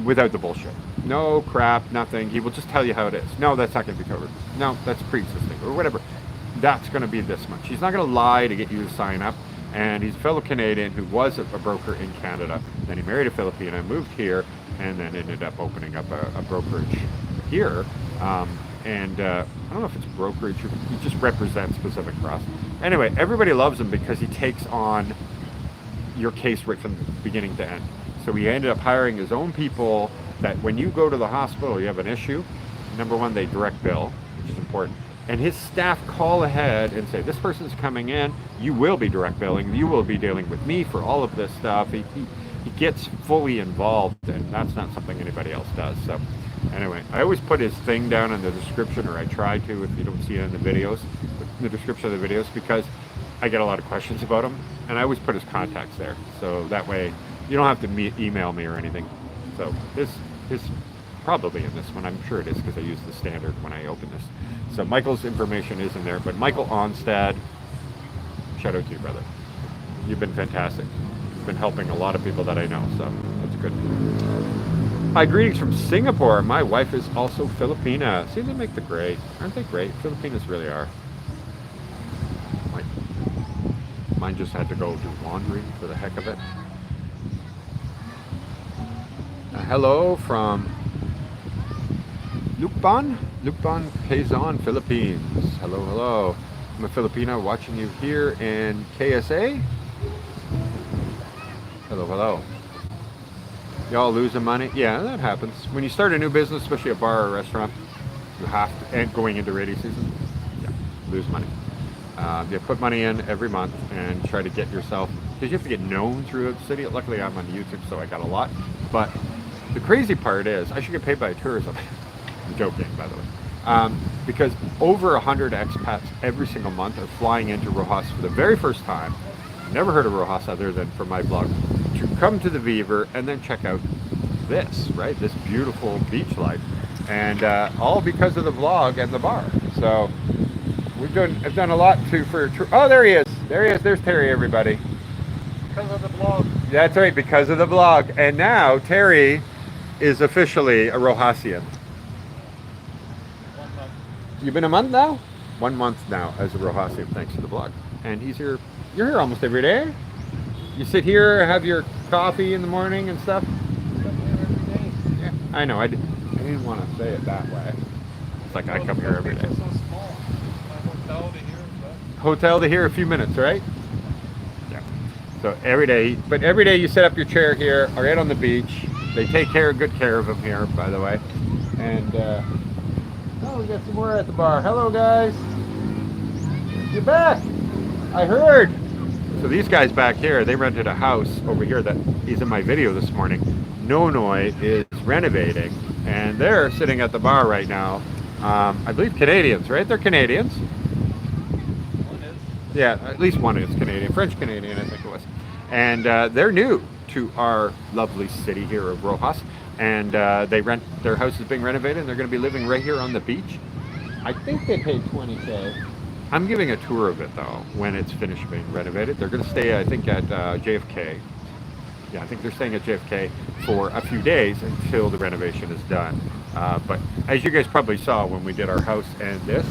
without the bullshit. No crap, nothing. He will just tell you how it is. No, that's not going to be covered. No, that's pre-existing, or whatever. That's going to be this much. He's not going to lie to get you to sign up. And he's a fellow Canadian who was a broker in Canada. Then he married a Filipina, moved here, and then ended up opening up a brokerage here. I don't know if it's brokerage or he just represents Pacific Cross. Anyway, everybody loves him because he takes on your case right from beginning to end. So he ended up hiring his own people that when you go to the hospital, you have an issue. Number one, they direct bill, which is important. And his staff call ahead and say, this person's coming in, you will be direct billing, you will be dealing with me for all of this stuff. He gets fully involved, and that's not something anybody else does. So anyway, I always put his thing down in the description, or I try to if you don't see it in the videos, in the description of the videos, because I get a lot of questions about him, and I always put his contacts there. So that way you don't have to email me or anything. So his probably in this one, I'm sure it is, because I use the standard when I open this. So Michael's information is in there, but Michael Onstad, shout out to you, brother. You've been fantastic. You've been helping a lot of people that I know, so that's good. Hi, greetings from Singapore. My wife is also Filipina. See, they make the great. Aren't they great? Filipinas really are. Mine just had to go do laundry for the heck of it. Hello from Lukban, Quezon, Philippines. Hello, hello. I'm a Filipino watching you here in KSA. Hello, hello. Y'all losing money? Yeah, that happens. When you start a new business, especially a bar or a restaurant, you have to, and going into rainy season, yeah, lose money. You put money in every month and try to get yourself, because you have to get known throughout the city. Luckily, I'm on YouTube, so I got a lot. But the crazy part is, I should get paid by tourism. I'm joking, by the way. Because over 100 expats every single month are flying into Rojas for the very first time. Never heard of Rojas other than from my blog, to come to the Beaver and then check out this, right? This beautiful beach life. And all because of the vlog and the bar. So I've done a lot oh, there he is. There he is. There's Terry, everybody. Because of the blog. That's right, because of the blog. And now Terry is officially a Rojasian. 1 month. You've been a month now? 1 month now as a Rojasian, thanks to the blog. And he's here. You're here almost every day. You sit here, have your coffee in the morning and stuff. Come here every day. Yeah, I know. I didn't want to say it that way. It's like I come here every day. It's so small. My hotel to here, but Hotel to here, a few minutes, right? Yeah. So every day, but every day you set up your chair here, right on the beach. They take good care of them here, by the way. And oh, we got some more at the bar. Hello, guys. You're back. I heard. So these guys back here, they rented a house over here that is in my video this morning. Nonoi is renovating, and they're sitting at the bar right now. I believe Canadians, right? They're Canadians. one is. Yeah, at least one is Canadian, French Canadian, I think it was. And they're new to our lovely city here of Rojas. And their house is being renovated, and they're going to be living right here on the beach. I think they paid $20K. I'm giving a tour of it though when it's finished being renovated. They're going to stay, I think, at JFK. Yeah, I think they're staying at JFK for a few days until the renovation is done. But as you guys probably saw when we did our house and this,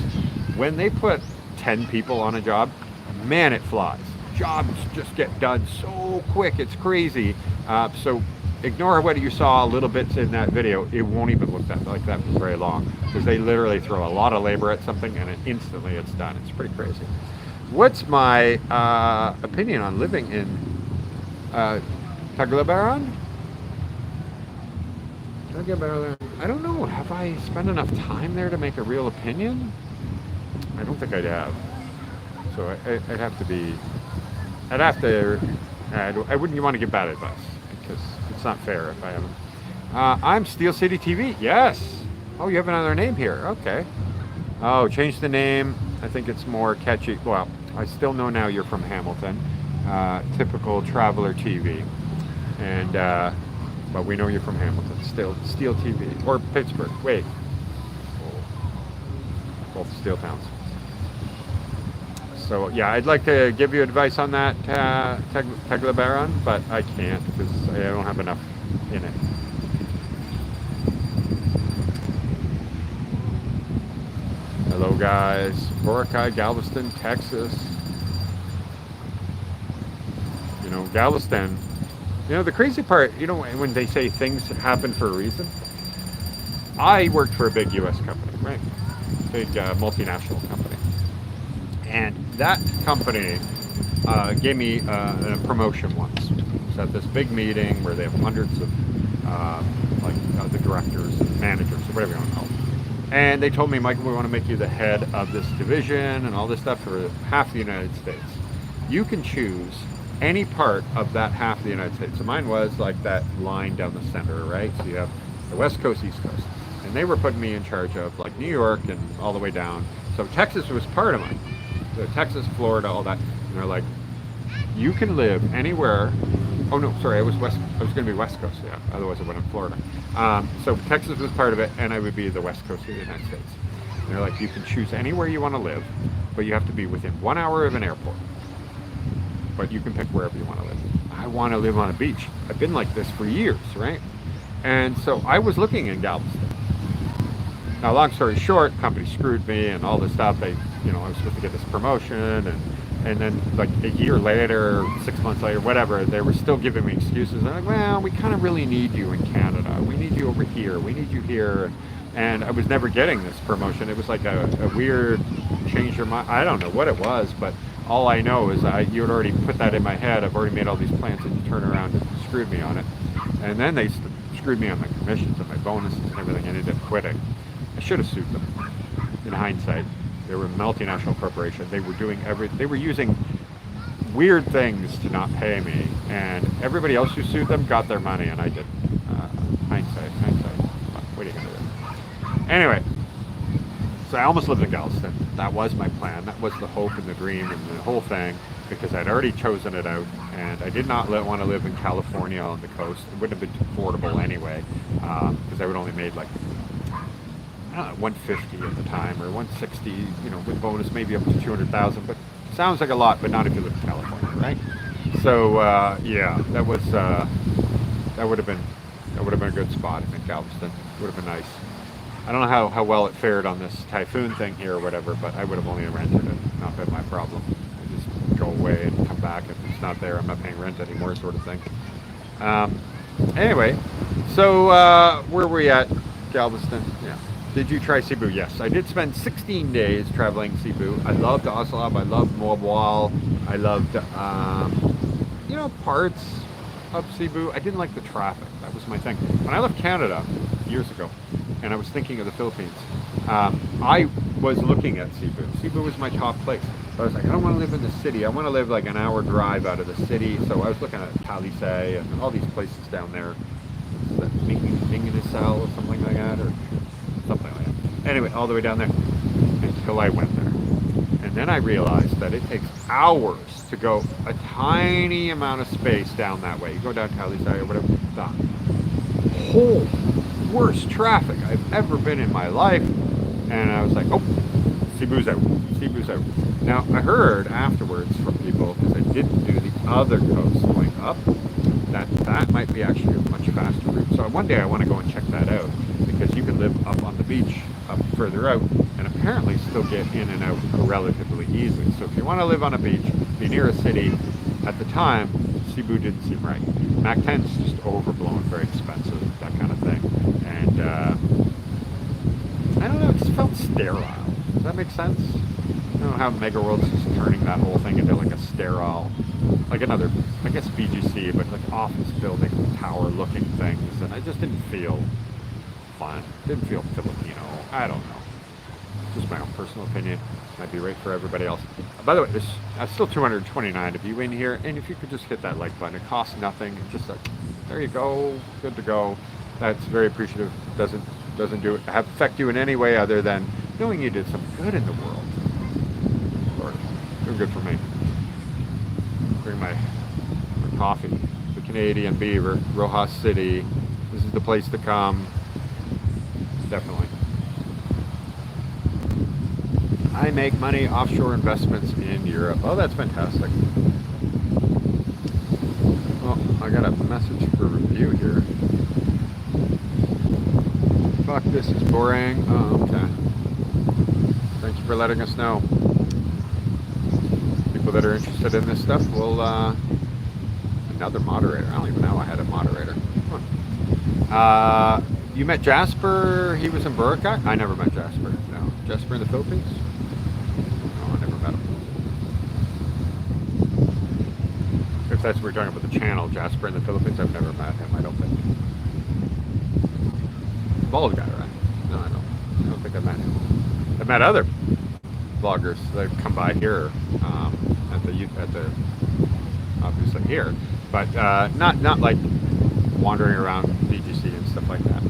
when they put 10 people on a job, man, it flies. Jobs just get done so quick, it's crazy. So ignore what you saw a little bit in that video. It won't even look like that for very long, because they literally throw a lot of labor at something and instantly it's done. It's pretty crazy. What's my opinion on living in Tagbilaran? I don't know. Have I spent enough time there to make a real opinion? I don't think I'd have. So I'd have to be. I wouldn't want to give bad advice because it's not fair if I haven't. I'm Steel City TV. Yes. Oh, you have another name here. Okay. Oh, change the name. I think it's more catchy. Well, I still know now you're from Hamilton. Typical traveler TV. And but we know you're from Hamilton. Still Steel TV or Pittsburgh. Wait. Both steel towns. So yeah, I'd like to give you advice on that Tagbilaran, but I can't because I don't have enough in it. Hello guys, Boracay, Galveston, Texas. You know, Galveston. You know, the crazy part, you know, when they say things happen for a reason. I worked for a big U.S. company, right? Big multinational company. And that company gave me a promotion once. It was at this big meeting where they have hundreds of the directors, managers, or whatever you want to call them. And they told me, Michael, we want to make you the head of this division and all this stuff for half the United States. You can choose any part of that half of the United States. So mine was like that line down the center, right? So you have the West Coast, East Coast. And they were putting me in charge of like New York and all the way down. So Texas was part of mine. So Texas, Florida, all that. And they're like, you can live anywhere. Oh no, sorry, I was going to be West Coast, yeah. Otherwise I went in Florida. So Texas was part of it, and I would be the West Coast of the United States. And they're like, you can choose anywhere you want to live, but you have to be within 1 hour of an airport. But you can pick wherever you want to live. I want to live on a beach. I've been like this for years, right? And so I was looking in Galveston. Now, long story short, company screwed me and all this stuff. I was supposed to get this promotion, and then like a year later, 6 months later, whatever, they were still giving me excuses. They're like, well, we kind of really need you in Canada. We need you over here. We need you here. And I was never getting this promotion. It was like a weird change your mind. I don't know what it was, but all I know is you had already put that in my head. I've already made all these plans, and you turn around and screwed me on it. And then they screwed me on my commissions and my bonuses and everything. I ended up quitting. I should have sued them. In hindsight, they were a multinational corporation. They were doing they were using weird things to not pay me, and everybody else who sued them got their money, and I didn't. Hindsight. What are you gonna do? Anyway, so I almost lived in Galveston. That was my plan. That was the hope and the dream and the whole thing, because I'd already chosen it out, and I did not want to live in California on the coast. It wouldn't have been affordable anyway, because I would only made like 150 at the time, or 160, with bonus maybe up to 200,000. But sounds like a lot, but not if you live in California, right? So yeah, that would have been That would have been a good spot, I think, Galveston. Would have been nice. I don't know how well it fared on this Typhoon thing here or whatever, but I would have only rented it. Not been my problem. I just go away and come back. If it's not there, I'm not paying rent anymore, sort of thing. Anyway, so where were we at? Galveston? Yeah. Did you try Cebu? Yes. I did spend 16 days traveling Cebu. I loved Oslab. I loved Moabwal. I loved, parts of Cebu. I didn't like the traffic. That was my thing. When I left Canada years ago, and I was thinking of the Philippines, I was looking at Cebu. Cebu was my top place. So I was like, I don't want to live in the city. I want to live like an hour drive out of the city. So I was looking at Talisay and all these places down there. Minginasal or something like that, or something like that. Anyway, all the way down there until I went there. And then I realized that it takes hours to go a tiny amount of space down that way. You go down Talisay or whatever, the whole worst traffic I've ever been in my life. And I was like, oh, Cebu's out. Cebu's out. Now, I heard afterwards from people, because I didn't do the other coast going up, that might be actually a much faster route. So one day I want to go and check that out, because you can live up on the beach up further out and apparently still get in and out relatively easily. So if you want to live on a beach, be near a city, at the time, Cebu didn't seem right. Mac 10's just overblown, very expensive, that kind of thing. And I don't know, it just felt sterile. Does that make sense? I don't know how Mega World's just turning that whole thing into like a sterile, like another, I guess BGC, but like office building, tower looking things, and I just didn't feel fun. Didn't feel Filipino. I don't know. Just my own personal opinion. Might be right for everybody else. By the way, there's still 229 of you in here, and if you could just hit that like button, it costs nothing. It's just like, there you go, good to go. That's very appreciative. Doesn't do it affect you in any way other than knowing you did some good in the world. Or doing good for me. Bring my coffee. The Canadian Beaver, Rojas City. This is the place to come. Definitely. I make money offshore investments in Europe. Oh, that's fantastic. Well, I got a message for review here. Fuck, this is boring. Oh, okay. Thank you for letting us know. People that are interested in this stuff will, another moderator. I don't even know I had a moderator. You met Jasper, he was in Boracay? I never met Jasper, no. Jasper in the Philippines? No, I never met him. If that's what we're talking about, the channel, Jasper in the Philippines, I've never met him, I don't think. Bald guy, right? No, I don't think I met him. I've met other vloggers that come by here, at the obviously here, but not like wandering around BGC and stuff like that.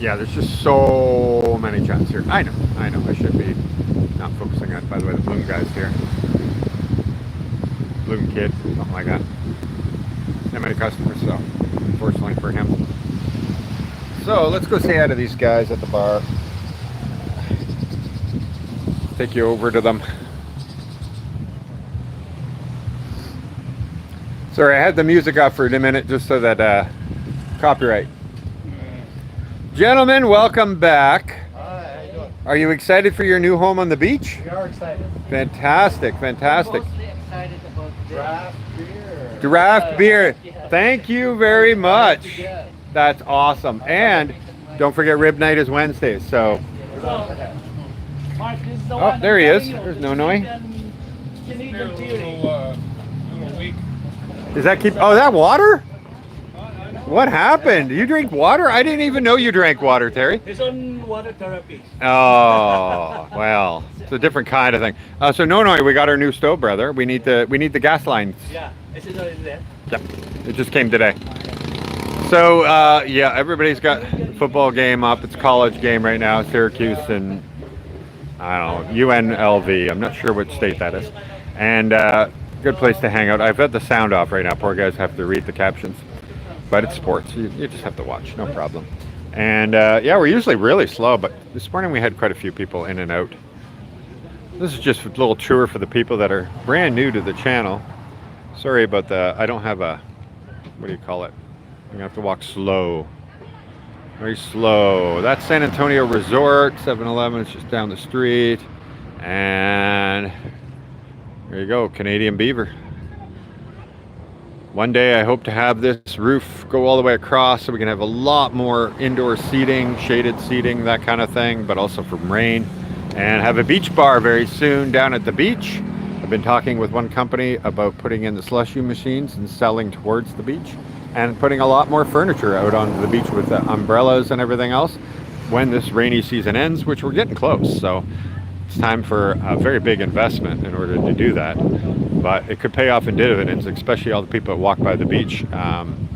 Yeah, there's just so many chats here. I know. I should be not focusing on. By the way, the Bloom guy's here. Bloom Kid, something like that. Not many customers, so unfortunately for him. So let's go say hi to these guys at the bar. Take you over to them. Sorry, I had the music off for a minute just so that copyright. Gentlemen, welcome back. Hi, how you doing? Are you excited for your new home on the beach? We are excited. Fantastic. Mostly excited about Draft beer. Draft beer. Yeah. Thank you very much. Yeah. That's awesome. And don't forget rib night is Wednesdays. So, Mark, this is the oh, one there he I'm is. telling you. There's Nonoi. Canadian beauty. Little weak. Does that keep? Oh, that water? What happened? You drink water? I didn't even know you drank water, Terry. It's on water therapy. Oh, well, it's a different kind of thing. So Nonoi, we got our new stove, brother. We need the gas lines. Yeah, is it in there? Yep, it just came today. So yeah, everybody's got a football game up. It's a college game right now, Syracuse and I don't know, UNLV. I'm not sure what state that is. And good place to hang out. I've got the sound off right now. Poor guys have to read the captions. But it's sports. You just have to watch, no problem. And yeah, we're usually really slow, but this morning we had quite a few people in and out. This is just a little tour for the people that are brand new to the channel. Sorry about the, I don't have a what do you call it? I'm gonna have to walk slow, very slow. That's San Antonio Resort. 7-Eleven is just down the street, and there you go, Canadian beaver. One day I hope to have this roof go all the way across so we can have a lot more indoor seating, shaded seating, that kind of thing, but also from rain, and have a beach bar very soon down at the beach. I've been talking with one company about putting in the slushy machines and selling towards the beach, and putting a lot more furniture out onto the beach with the umbrellas and everything else when this rainy season ends, which we're getting close. So it's time for a very big investment in order to do that. But it could pay off in dividends, especially all the people that walk by the beach,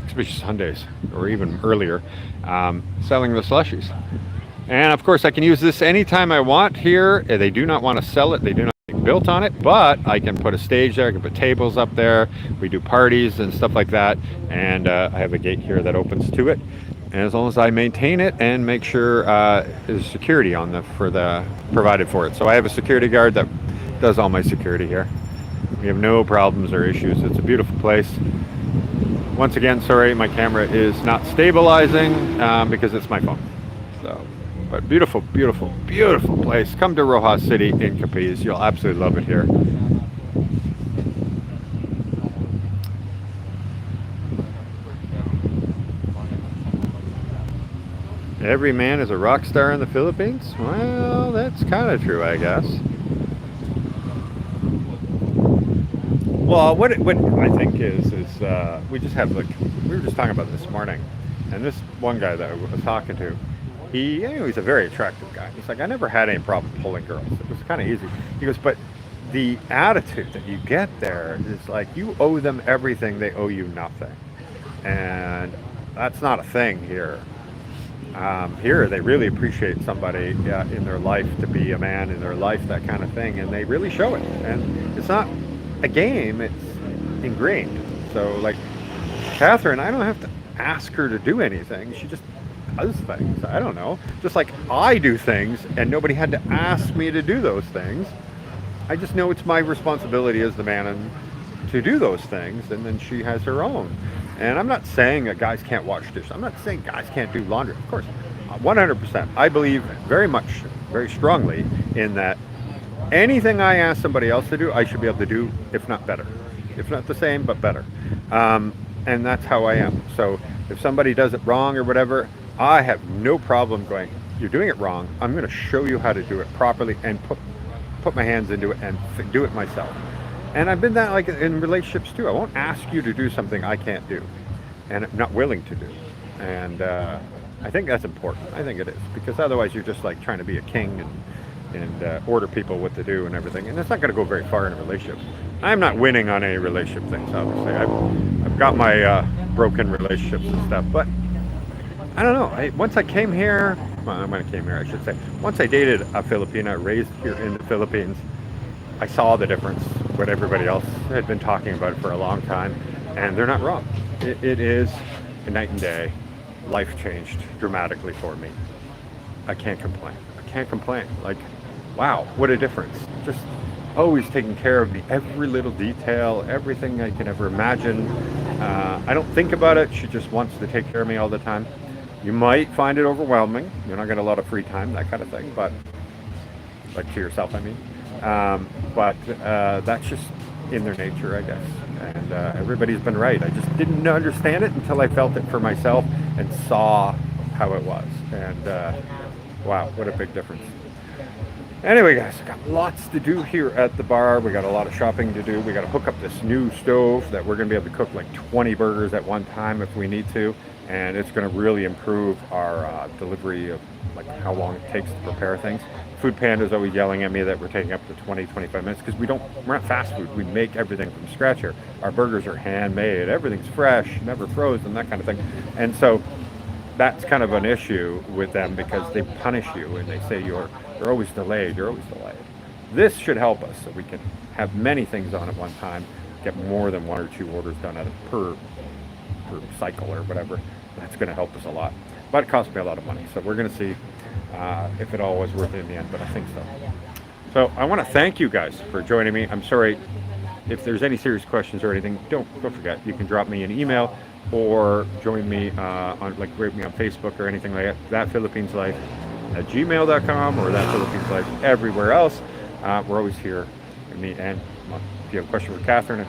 especially Sundays or even earlier, selling the slushies. And of course I can use this anytime I want here. They do not want to sell it. They do not built on it, but I can put a stage there, I can put tables up there, we do parties and stuff like that, and I have a gate here that opens to it, and as long as I maintain it and make sure there's security on provided for it. So I have a security guard that does all my security here. We have no problems or issues. It's a beautiful place. Once again, sorry my camera is not stabilizing because it's my phone. So, but beautiful, beautiful, beautiful place. Come to Rojas City in Capiz. You'll absolutely love it here. Every man is a rock star in the Philippines? Well, that's kind of true, I guess. Well, what I think is we just have, like, we were just talking about this morning, and this one guy that I was talking to, he's a very attractive guy. He's like, I never had any problem pulling girls. It was kind of easy. He goes, but the attitude that you get there is like you owe them everything, they owe you nothing. And that's not a thing here. Here they really appreciate somebody in their life, to be a man in their life, that kind of thing, and they really show it. And it's not a game, it's ingrained. So like Catherine, I don't have to ask her to do anything. She just does things. I don't know. Just like I do things and nobody had to ask me to do those things. I just know it's my responsibility as the man and to do those things, and then she has her own. And I'm not saying that guys can't wash dishes. I'm not saying guys can't do laundry. Of course, 100%. I believe very much, very strongly in that anything I ask somebody else to do, I should be able to do, if not better. If not the same, but better. And that's how I am. So if somebody does it wrong or whatever, I have no problem going, you're doing it wrong. I'm going to show you how to do it properly and put my hands into it and do it myself. And I've been that like in relationships too. I won't ask you to do something I can't do and I'm not willing to do. And I think that's important. I think it is, because otherwise you're just like trying to be a king and order people what to do and everything. And it's not going to go very far in a relationship. I'm not winning on any relationship things, obviously. I've got my broken relationships and stuff, but I don't know. Once I came here, well, when I came here, I should say, once I dated a Filipina raised here in the Philippines, I saw the difference, what everybody else had been talking about for a long time, and they're not wrong. It is a night and day. Life changed dramatically for me. I can't complain. I can't complain. Like, wow, what a difference. Just always taking care of me, every little detail, everything I can ever imagine. I don't think about it. She just wants to take care of me all the time. You might find it overwhelming. You're not getting a lot of free time, that kind of thing, but like to yourself, I mean. But that's just in their nature, I guess. And everybody's been right. I just didn't understand it until I felt it for myself and saw how it was. And wow, what a big difference. Anyway, guys, I got lots to do here at the bar. We got a lot of shopping to do. We got to hook up this new stove that we're going to be able to cook like 20 burgers at one time if we need to. And it's going to really improve our delivery of like how long it takes to prepare things. Food Panda is always yelling at me that we're taking up to 20-25 minutes because we're not fast food. We make everything from scratch here. Our burgers are handmade. Everything's fresh, never frozen, that kind of thing. And so that's kind of an issue with them because they punish you and they say you're always delayed. You're always delayed. This should help us so we can have many things on at one time, get more than 1 or 2 orders done per cycle or whatever. That's going to help us a lot, but it costs me a lot of money, so we're going to see if it all was worth it in the end, but I think so. So I want to thank you guys for joining me. I'm sorry if there's any serious questions or anything, don't forget, you can drop me an email, or join me on, like, rate me on Facebook or anything like that. Philippines Life at gmail.com or that Philippines Life everywhere else. We're always here. And if you have a question for Catherine,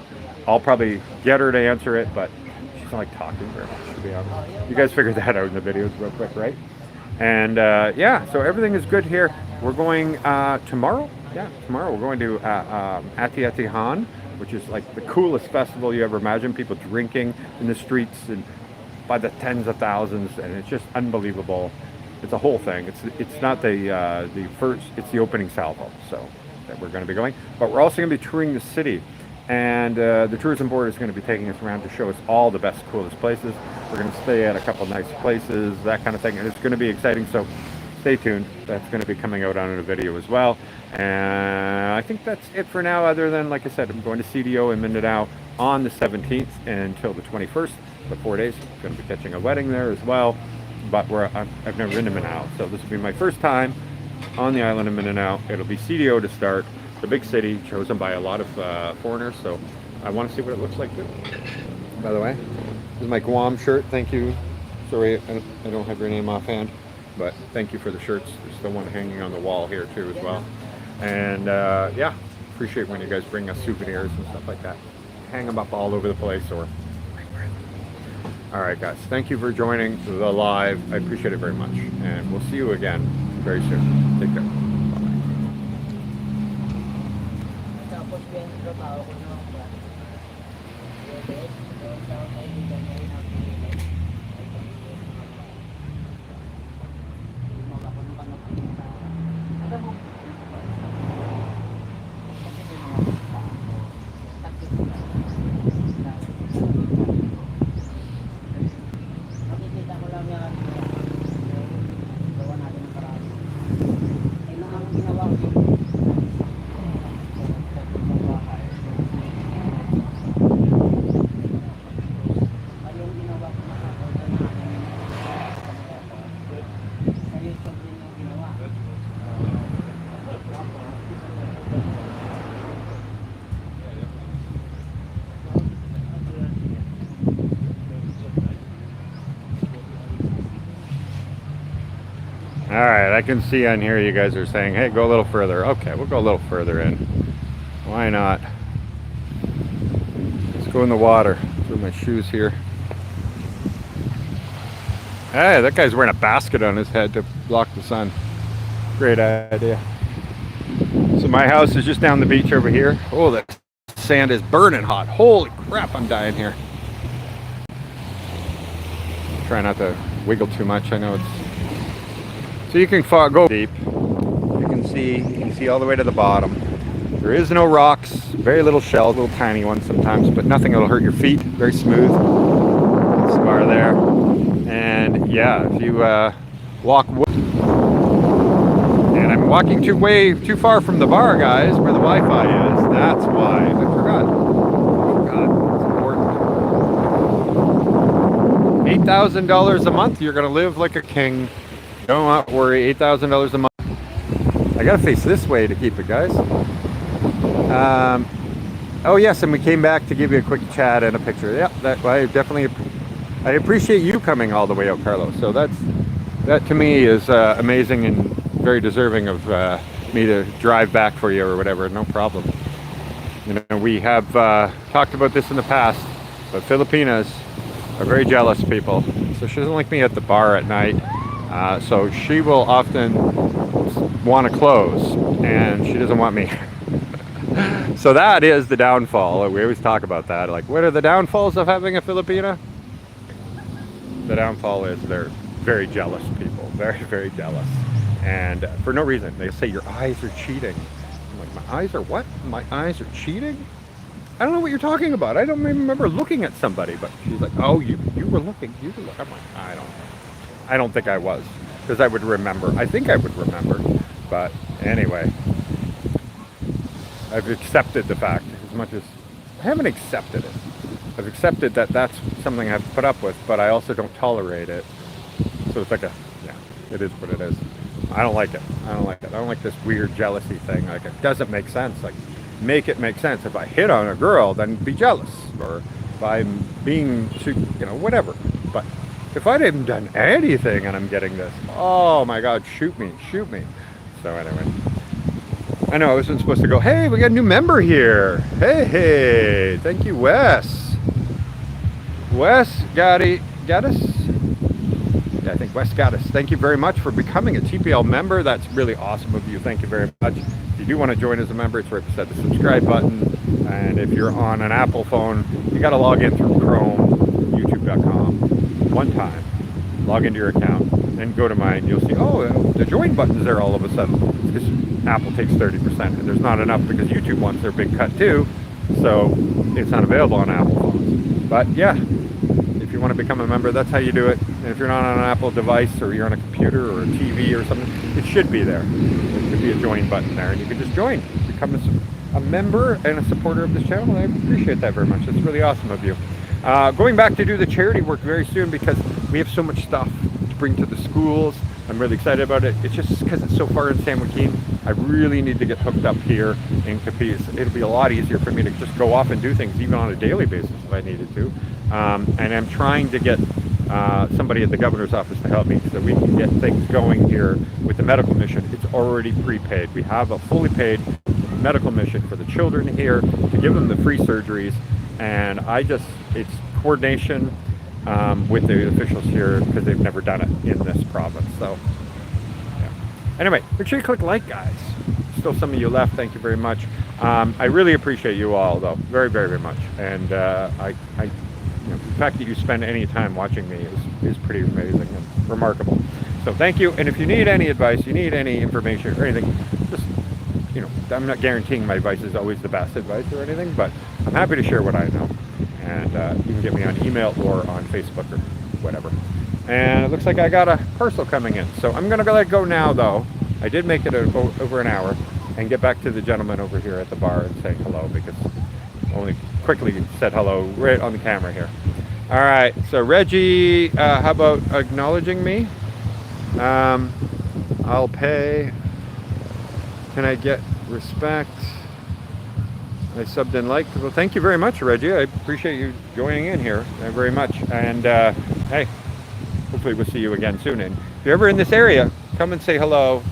I'll probably get her to answer it, but she's not like talking very much, to be honest. You guys figured that out in the videos real quick, right? And yeah, so everything is good here. We're going tomorrow. Yeah, tomorrow we're going to Ati-Atihan, which is like the coolest festival you ever imagine. People drinking in the streets and by the tens of thousands, and it's just unbelievable. It's a whole thing. It's not the first. It's the opening salvo. So that we're going to be going, but we're also going to be touring the city, and the tourism board is going to be taking us around to show us all the best, coolest places. We're going to stay at a couple nice places, that kind of thing, and it's going to be exciting. So stay tuned. That's going to be coming out on a video as well. And I think that's it for now, other than, like I said, I'm going to CDO in Mindanao on the 17th until the 21st, for 4 days. I'm going to be catching a wedding there as well, but I've never been to Mindanao, so this will be my first time on the island of Mindanao. It'll be CDO to start, the big city chosen by a lot of foreigners, so I want to see what it looks like too. By the way, this is my Guam shirt. Thank you. Sorry, I don't have your name offhand, but thank you for the shirts. There's still one hanging on the wall here too as well. And yeah, appreciate when you guys bring us souvenirs and stuff like that. Hang them up all over the place, or all right, guys, thank you for joining the live. I appreciate it very much, and we'll see you again very soon. Take care. All right, I can see on here you guys are saying, hey, go a little further. Okay, we'll go a little further in. Why not? Let's go in the water. Throw my shoes here. Hey, that guy's wearing a basket on his head to block the sun. Great idea. So my house is just down the beach over here. Oh, that sand is burning hot. Holy crap, I'm dying here. Try not to wiggle too much. I know it's... So you can go deep. You can see all the way to the bottom. There is no rocks, very little shells, little tiny ones sometimes, but nothing that'll hurt your feet. Very smooth. This bar there. And yeah, if you walk, and I'm walking too far from the bar, guys, where the Wi-Fi is. That's why. I forgot. It's important. $8,000 a month. You're gonna live like a king. Don't worry, $8,000 a month. I gotta face this way to keep it, guys. Oh yes, and we came back to give you a quick chat and a picture. Yeah, I appreciate you coming all the way out, Carlos. So that to me is amazing and very deserving of me to drive back for you or whatever. No problem. You know, we have talked about this in the past, but Filipinas are very jealous people. So she doesn't like me at the bar at night. So she will often want to close, and she doesn't want me. So that is the downfall. We always talk about that. Like, what are the downfalls of having a Filipina? The downfall is they're very jealous people. Very, very jealous. And for no reason. They say, your eyes are cheating. I'm like, my eyes are what? My eyes are cheating? I don't know what you're talking about. I don't even remember looking at somebody. But she's like, oh, you were looking. You were looking. I'm like, I don't think I was, because I would remember. I think I would remember, but anyway, I've accepted the fact, as much as I haven't accepted it. I've accepted that that's something I've put up with, but I also don't tolerate it. So it's like it is what it is. I don't like it. I don't like this weird jealousy thing. Like, it doesn't make sense. Like, make it make sense. If I hit on a girl, then be jealous, or if by being, whatever. But if I didn't done anything and I'm getting this, oh my God, shoot me. So anyway, I know I wasn't supposed to go, hey, we got a new member here. Hey, thank you, Wes. Wes got us. Yeah, I think Wes got us. Thank you very much for becoming a TPL member. That's really awesome of you. Thank you very much. If you do want to join as a member, it's right beside the subscribe button. And if you're on an Apple phone, you got to log in through Chrome, youtube.com, one time. Log into your account and go to mine. You'll see, oh, the join button's there all of a sudden. Because Apple takes 30%, and there's not enough because YouTube wants their big cut too. So it's not available on Apple phones. But yeah, if you want to become a member, that's how you do it. And if you're not on an Apple device or you're on a computer or a TV or something, it should be there. There should be a join button there, and you can just join, become a member and a supporter of this channel. I appreciate that very much. It's really awesome of you. Going back to do the charity work very soon because we have so much stuff to bring to the schools. I'm really excited about it. It's just because it's so far in San Joaquin. I really need to get hooked up here in Capiz. It'll be a lot easier for me to just go off and do things even on a daily basis if I needed to. And I'm trying to get somebody at the governor's office to help me so we can get things going here with the medical mission. It's already prepaid. We have a fully paid medical mission for the children here to give them the free surgeries. And it's coordination with the officials here because they've never done it in this province. So, yeah. Anyway, make sure you click like, guys. Still some of you left. Thank you very much. I really appreciate you all, though, very, very, very much. And the fact that you spend any time watching me is pretty amazing and remarkable. So thank you. And if you need any advice, you need any information or anything, just I'm not guaranteeing my advice is always the best advice or anything, but I'm happy to share what I know. And you can get me on email or on Facebook or whatever. And it looks like I got a parcel coming in. So I'm going to let it go now, though. I did make it over an hour and get back to the gentleman over here at the bar and say hello because I only quickly said hello right on the camera here. All right. So Reggie, how about acknowledging me? I'll pay. Can I get respect? I subbed and liked. Well, thank you very much, Reggie. I appreciate you joining in here very much. And hey, hopefully we'll see you again soon. And if you're ever in this area, come and say hello.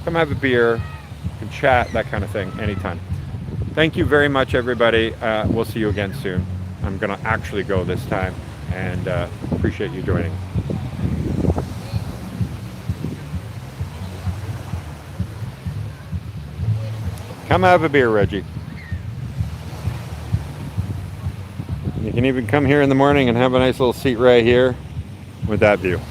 Come have a beer and chat, that kind of thing, anytime. Thank you very much, everybody. We'll see you again soon. I'm going to actually go this time. And appreciate you joining. Come have a beer, Reggie. You can even come here in the morning and have a nice little seat right here with that view.